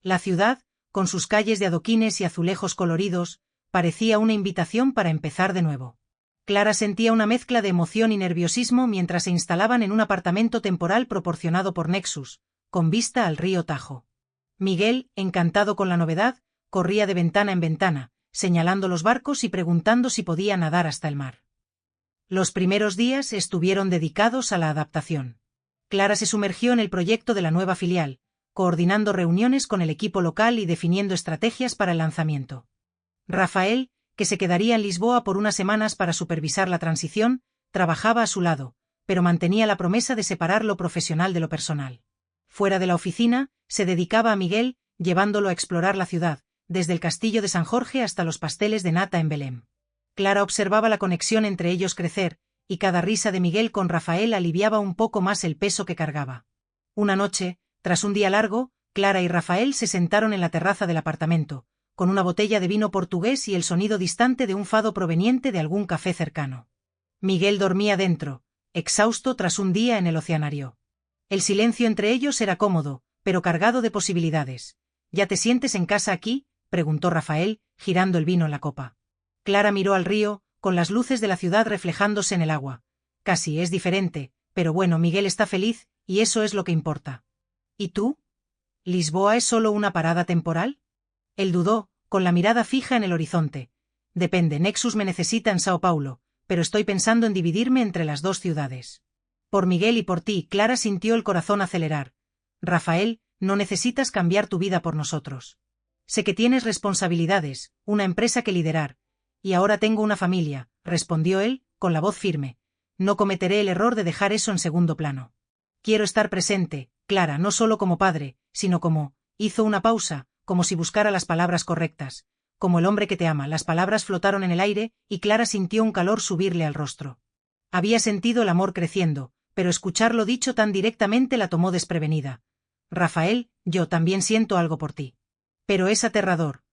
S1: La ciudad, con sus calles de adoquines y azulejos coloridos, parecía una invitación para empezar de nuevo. Clara sentía una mezcla de emoción y nerviosismo mientras se instalaban en un apartamento temporal proporcionado por Nexus, con vista al río Tajo. Miguel, encantado con la novedad, corría de ventana en ventana, señalando los barcos y preguntando si podía nadar hasta el mar. Los primeros días estuvieron dedicados a la adaptación. Clara se sumergió en el proyecto de la nueva filial, coordinando reuniones con el equipo local y definiendo estrategias para el lanzamiento. Rafael, que se quedaría en Lisboa por unas semanas para supervisar la transición, trabajaba a su lado, pero mantenía la promesa de separar lo profesional de lo personal. Fuera de la oficina, se dedicaba a Miguel, llevándolo a explorar la ciudad, desde el castillo de San Jorge hasta los pasteles de nata en Belém. Clara observaba la conexión entre ellos crecer, y cada risa de Miguel con Rafael aliviaba un poco más el peso que cargaba. Una noche, tras un día largo, Clara y Rafael se sentaron en la terraza del apartamento, con una botella de vino portugués y el sonido distante de un fado proveniente de algún café cercano. Miguel dormía dentro, exhausto tras un día en el oceanario. El silencio entre ellos era cómodo, pero cargado de posibilidades. ¿Ya te sientes en casa aquí?, preguntó Rafael, girando el vino en la copa. Clara miró al río, con las luces de la ciudad reflejándose en el agua. Casi es diferente, pero bueno, Miguel está feliz, y eso es lo que importa. ¿Y tú? ¿Lisboa es solo una parada temporal? Él dudó, con la mirada fija en el horizonte. Depende, Nexus me necesita en Sao Paulo, pero estoy pensando en dividirme entre las dos ciudades. Por Miguel y por ti, Clara sintió el corazón acelerar. Rafael, no necesitas cambiar tu vida por nosotros. Sé que tienes responsabilidades, una empresa que liderar. Y ahora tengo una familia, respondió él, con la voz firme. No cometeré el error de dejar eso en segundo plano. Quiero estar presente, Clara, no solo como padre, sino como... Hizo una pausa, como si buscara las palabras correctas. Como el hombre que te ama, las palabras flotaron en el aire, y Clara sintió un calor subirle al rostro. Había sentido el amor creciendo, pero escucharlo dicho tan directamente la tomó desprevenida. Rafael, yo también siento algo por ti. Pero es aterrador.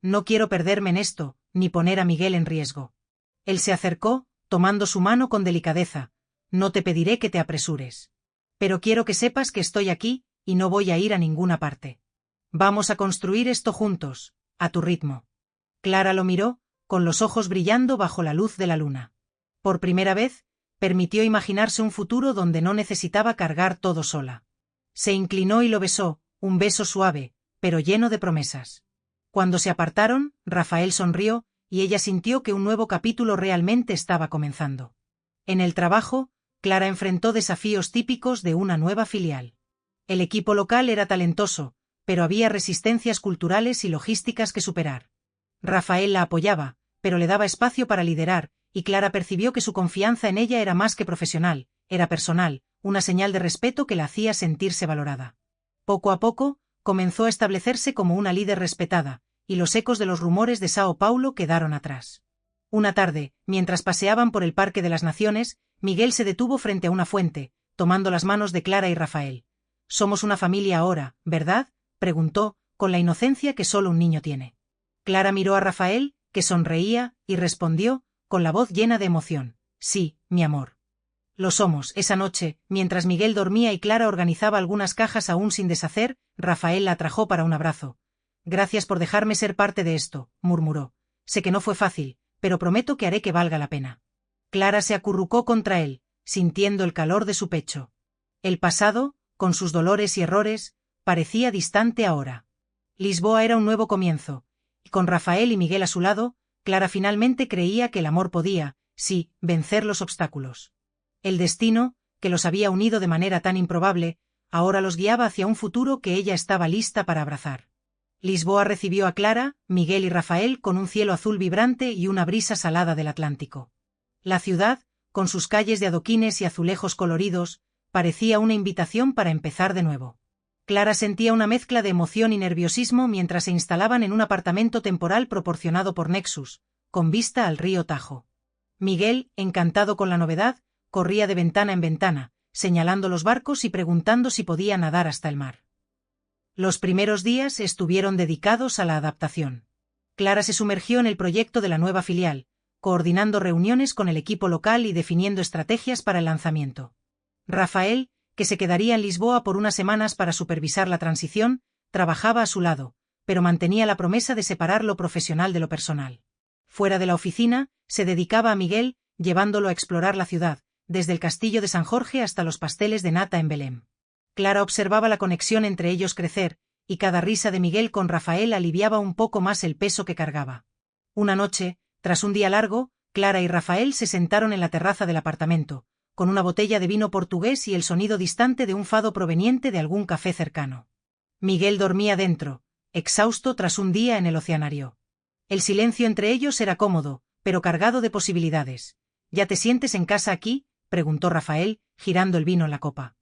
S1: No quiero perderme en esto, ni poner a Miguel en riesgo. Él se acercó, tomando su mano con delicadeza. No te pediré que te apresures. Pero quiero que sepas que estoy aquí, y no voy a ir a ninguna parte. Vamos a construir esto juntos, a tu ritmo. Clara lo miró, con los ojos brillando bajo la luz de la luna. Por primera vez, permitió imaginarse un futuro donde no necesitaba cargar todo sola. Se inclinó y lo besó, un beso suave, pero lleno de promesas. Cuando se apartaron, Rafael sonrió, y ella sintió que un nuevo capítulo realmente estaba comenzando. En el trabajo, Clara enfrentó desafíos típicos de una nueva filial. El equipo local era talentoso, pero había resistencias culturales y logísticas que superar. Rafael la apoyaba, pero le daba espacio para liderar, y Clara percibió que su confianza en ella era más que profesional, era personal, una señal de respeto que la hacía sentirse valorada. Poco a poco, comenzó a establecerse como una líder respetada, y los ecos de los rumores de Sao Paulo quedaron atrás. Una tarde, mientras paseaban por el Parque de las Naciones, Miguel se detuvo frente a una fuente, tomando las manos de Clara y Rafael. «Somos una familia ahora, ¿verdad?», preguntó, con la inocencia que solo un niño tiene. Clara miró a Rafael, que sonreía, y respondió, con la voz llena de emoción. «Sí, mi amor. Lo somos». Esa noche, mientras Miguel dormía y Clara organizaba algunas cajas aún sin deshacer, Rafael la atrajo para un abrazo. «Gracias por dejarme ser parte de esto», murmuró. «Sé que no fue fácil, pero prometo que haré que valga la pena». Clara se acurrucó contra él, sintiendo el calor de su pecho. El pasado, con sus dolores y errores, parecía distante ahora. Lisboa era un nuevo comienzo, y con Rafael y Miguel a su lado, Clara finalmente creía que el amor podía, sí, vencer los obstáculos. El destino, que los había unido de manera tan improbable, ahora los guiaba hacia un futuro que ella estaba lista para abrazar. Lisboa recibió a Clara, Miguel y Rafael con un cielo azul vibrante y una brisa salada del Atlántico. La ciudad, con sus calles de adoquines y azulejos coloridos, parecía una invitación para empezar de nuevo. Clara sentía una mezcla de emoción y nerviosismo mientras se instalaban en un apartamento temporal proporcionado por Nexus, con vista al río Tajo. Miguel, encantado con la novedad, corría de ventana en ventana, señalando los barcos y preguntando si podía nadar hasta el mar. Los primeros días estuvieron dedicados a la adaptación. Clara se sumergió en el proyecto de la nueva filial, coordinando reuniones con el equipo local y definiendo estrategias para el lanzamiento. Rafael, que se quedaría en Lisboa por unas semanas para supervisar la transición, trabajaba a su lado, pero mantenía la promesa de separar lo profesional de lo personal. Fuera de la oficina, se dedicaba a Miguel, llevándolo a explorar la ciudad, desde el castillo de San Jorge hasta los pasteles de nata en Belém. Clara observaba la conexión entre ellos crecer, y cada risa de Miguel con Rafael aliviaba un poco más el peso que cargaba. Una noche, tras un día largo, Clara y Rafael se sentaron en la terraza del apartamento, con una botella de vino portugués y el sonido distante de un fado proveniente de algún café cercano. Miguel dormía dentro, exhausto tras un día en el oceanario. El silencio entre ellos era cómodo, pero cargado de posibilidades. «¿Ya te sientes en casa aquí?», preguntó Rafael, girando el vino en la copa.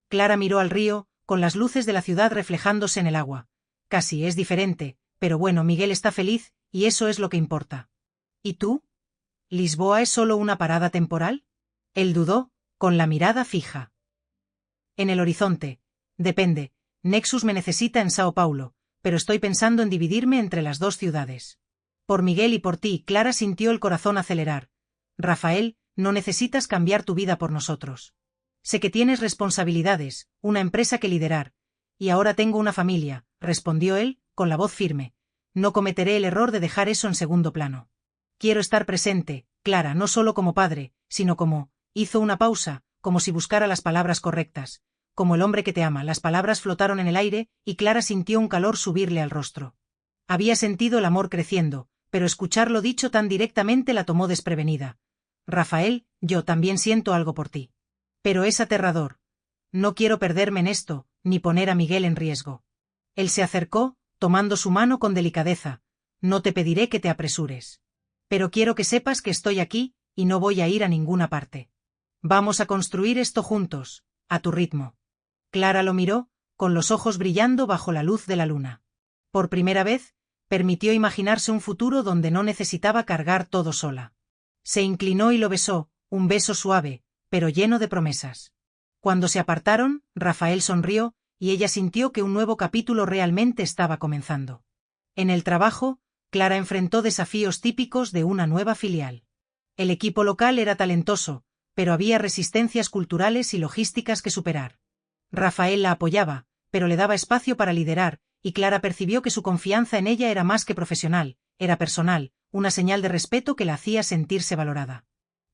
S1: Clara miró al río, con las luces de la ciudad reflejándose en el agua. «Casi es diferente, pero bueno, Miguel está feliz, y eso es lo que importa». «¿Y tú? ¿Lisboa es solo una parada temporal?», él dudó, con la mirada fija. «En el horizonte. Depende, Nexus me necesita en Sao Paulo, pero estoy pensando en dividirme entre las dos ciudades. Por Miguel y por ti», Clara sintió el corazón acelerar. «Rafael, no necesitas cambiar tu vida por nosotros. Sé que tienes responsabilidades, una empresa que liderar. Y ahora tengo una familia», respondió él, con la voz firme. «No cometeré el error de dejar eso en segundo plano. Quiero estar presente, Clara, no solo como padre, sino como...». Hizo una pausa, como si buscara las palabras correctas. como el hombre que te ama. Las palabras flotaron en el aire, y Clara sintió un calor subirle al rostro. Había sentido el amor creciendo, pero escucharlo dicho tan directamente la tomó desprevenida. Rafael, yo también siento algo por ti. Pero es aterrador. No quiero perderme en esto, ni poner a Miguel en riesgo. Él se acercó, tomando su mano con delicadeza. No te pediré que te apresures. Pero quiero que sepas que estoy aquí, y no voy a ir a ninguna parte. Vamos a construir esto juntos, a tu ritmo. Clara lo miró, con los ojos brillando bajo la luz de la luna. Por primera vez, permitió imaginarse un futuro donde no necesitaba cargar todo sola. Se inclinó y lo besó, un beso suave, pero lleno de promesas. Cuando se apartaron, Rafael sonrió, y ella sintió que un nuevo capítulo realmente estaba comenzando. En el trabajo, Clara enfrentó desafíos típicos de una nueva filial. El equipo local era talentoso, pero había resistencias culturales y logísticas que superar. Rafael la apoyaba, pero le daba espacio para liderar, y Clara percibió que su confianza en ella era más que profesional, era personal, una señal de respeto que la hacía sentirse valorada.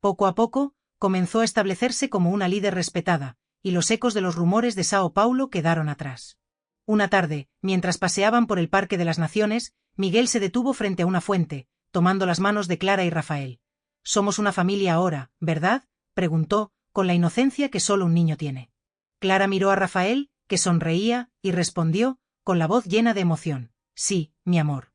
S1: Poco a poco, comenzó a establecerse como una líder respetada, y los ecos de los rumores de Sao Paulo quedaron atrás. Una tarde, mientras paseaban por el Parque de las Naciones, Miguel se detuvo frente a una fuente, tomando las manos de Clara y Rafael. «Somos una familia ahora, ¿verdad?», preguntó, con la inocencia que solo un niño tiene. Clara miró a Rafael, que sonreía, y respondió, con la voz llena de emoción: «Sí, mi amor.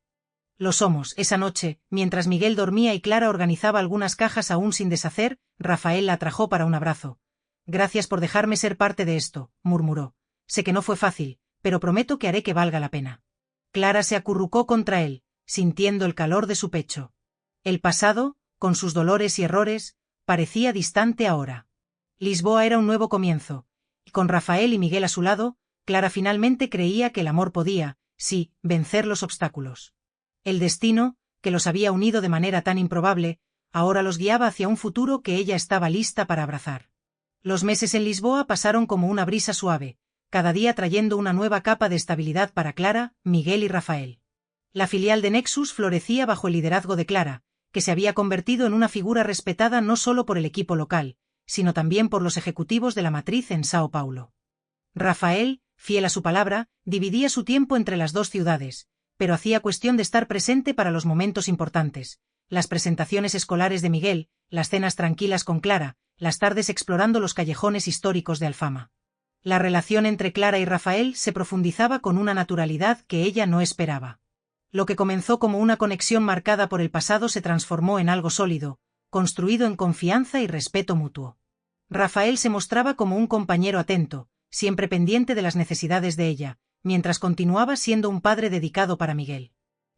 S1: Lo somos». Esa noche, mientras Miguel dormía y Clara organizaba algunas cajas aún sin deshacer, Rafael la atrajo para un abrazo. «Gracias por dejarme ser parte de esto», murmuró. «Sé que no fue fácil, pero prometo que haré que valga la pena». Clara se acurrucó contra él, sintiendo el calor de su pecho. El pasado, con sus dolores y errores, parecía distante ahora. Lisboa era un nuevo comienzo, y con Rafael y Miguel a su lado, Clara finalmente creía que el amor podía, sí, vencer los obstáculos. El destino, que los había unido de manera tan improbable, ahora los guiaba hacia un futuro que ella estaba lista para abrazar. Los meses en Lisboa pasaron como una brisa suave, cada día trayendo una nueva capa de estabilidad para Clara, Miguel y Rafael. La filial de Nexus florecía bajo el liderazgo de Clara, que se había convertido en una figura respetada no solo por el equipo local, sino también por los ejecutivos de la matriz en Sao Paulo. Rafael, fiel a su palabra, dividía su tiempo entre las dos ciudades, pero hacía cuestión de estar presente para los momentos importantes: las presentaciones escolares de Miguel, las cenas tranquilas con Clara, las tardes explorando los callejones históricos de Alfama. La relación entre Clara y Rafael se profundizaba con una naturalidad que ella no esperaba. Lo que comenzó como una conexión marcada por el pasado se transformó en algo sólido, construido en confianza y respeto mutuo. Rafael se mostraba como un compañero atento, siempre pendiente de las necesidades de ella, mientras continuaba siendo un padre dedicado para Miguel.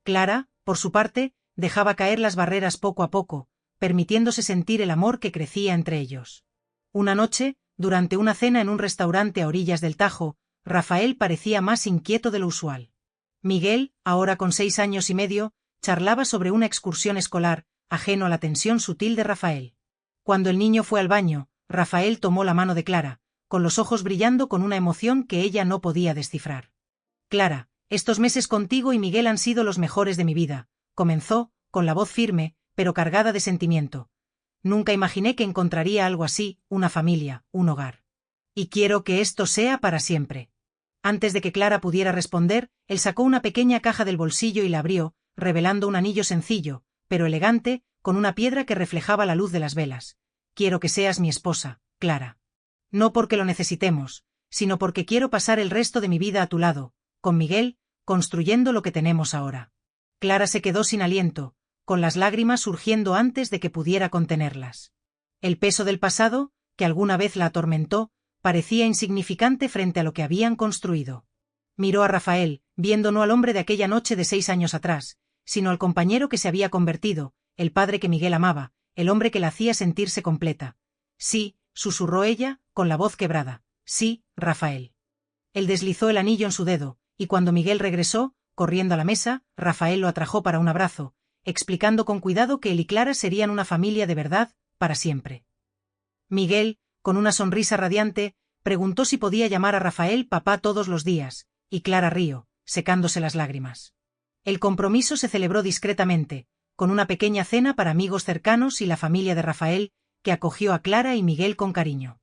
S1: Clara, por su parte, dejaba caer las barreras poco a poco, permitiéndose sentir el amor que crecía entre ellos. Una noche, durante una cena en un restaurante a orillas del Tajo, Rafael parecía más inquieto de lo usual. Miguel, ahora con 6 años y medio, charlaba sobre una excursión escolar, ajeno a la tensión sutil de Rafael. Cuando el niño fue al baño, Rafael tomó la mano de Clara, con los ojos brillando con una emoción que ella no podía descifrar. «Clara, estos meses contigo y Miguel han sido los mejores de mi vida», comenzó, con la voz firme, pero cargada de sentimiento. «Nunca imaginé que encontraría algo así, una familia, un hogar. Y quiero que esto sea para siempre». Antes de que Clara pudiera responder, él sacó una pequeña caja del bolsillo y la abrió, revelando un anillo sencillo, pero elegante, con una piedra que reflejaba la luz de las velas. «Quiero que seas mi esposa, Clara. No porque lo necesitemos, sino porque quiero pasar el resto de mi vida a tu lado, con Miguel, construyendo lo que tenemos ahora». Clara se quedó sin aliento, con las lágrimas surgiendo antes de que pudiera contenerlas. El peso del pasado, que alguna vez la atormentó, parecía insignificante frente a lo que habían construido. Miró a Rafael, viendo no al hombre de aquella noche de 6 años atrás, sino al compañero que se había convertido, el padre que Miguel amaba, el hombre que la hacía sentirse completa. «Sí», susurró ella, con la voz quebrada. «Sí, Rafael». Él deslizó el anillo en su dedo, y cuando Miguel regresó, corriendo a la mesa, Rafael lo atrajo para un abrazo, explicando con cuidado que él y Clara serían una familia de verdad, para siempre. Miguel, con una sonrisa radiante, preguntó si podía llamar a Rafael papá todos los días, y Clara rió, secándose las lágrimas. El compromiso se celebró discretamente, con una pequeña cena para amigos cercanos y la familia de Rafael, que acogió a Clara y Miguel con cariño.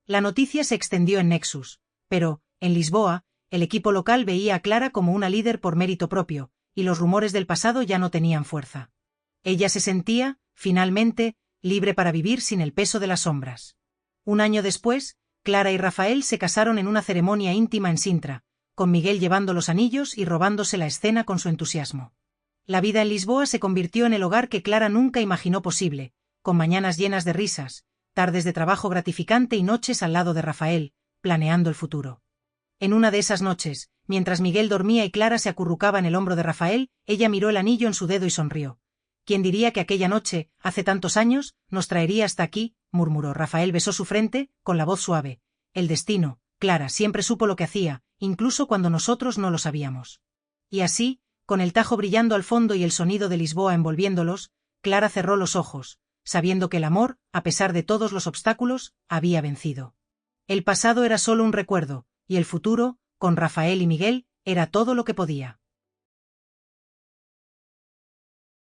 S1: La noticia se extendió en Nexus. Pero, en Lisboa, el equipo local veía a Clara como una líder por mérito propio, y los rumores del pasado ya no tenían fuerza. Ella se sentía, finalmente, libre para vivir sin el peso de las sombras. Un año después, Clara y Rafael se casaron en una ceremonia íntima en Sintra, con Miguel llevando los anillos y robándose la escena con su entusiasmo. La vida en Lisboa se convirtió en el hogar que Clara nunca imaginó posible, con mañanas llenas de risas, tardes de trabajo gratificante y noches al lado de Rafael, planeando el futuro. En una de esas noches, mientras Miguel dormía y Clara se acurrucaba en el hombro de Rafael, ella miró el anillo en su dedo y sonrió. «¿Quién diría que aquella noche, hace tantos años, nos traería hasta aquí?», murmuró. Rafael besó su frente, con la voz suave. «El destino, Clara, siempre supo lo que hacía, incluso cuando nosotros no lo sabíamos». Y así, con el Tajo brillando al fondo y el sonido de Lisboa envolviéndolos, Clara cerró los ojos, sabiendo que el amor, a pesar de todos los obstáculos, había vencido. El pasado era solo un recuerdo, y el futuro, con Rafael y Miguel, era todo lo que podía.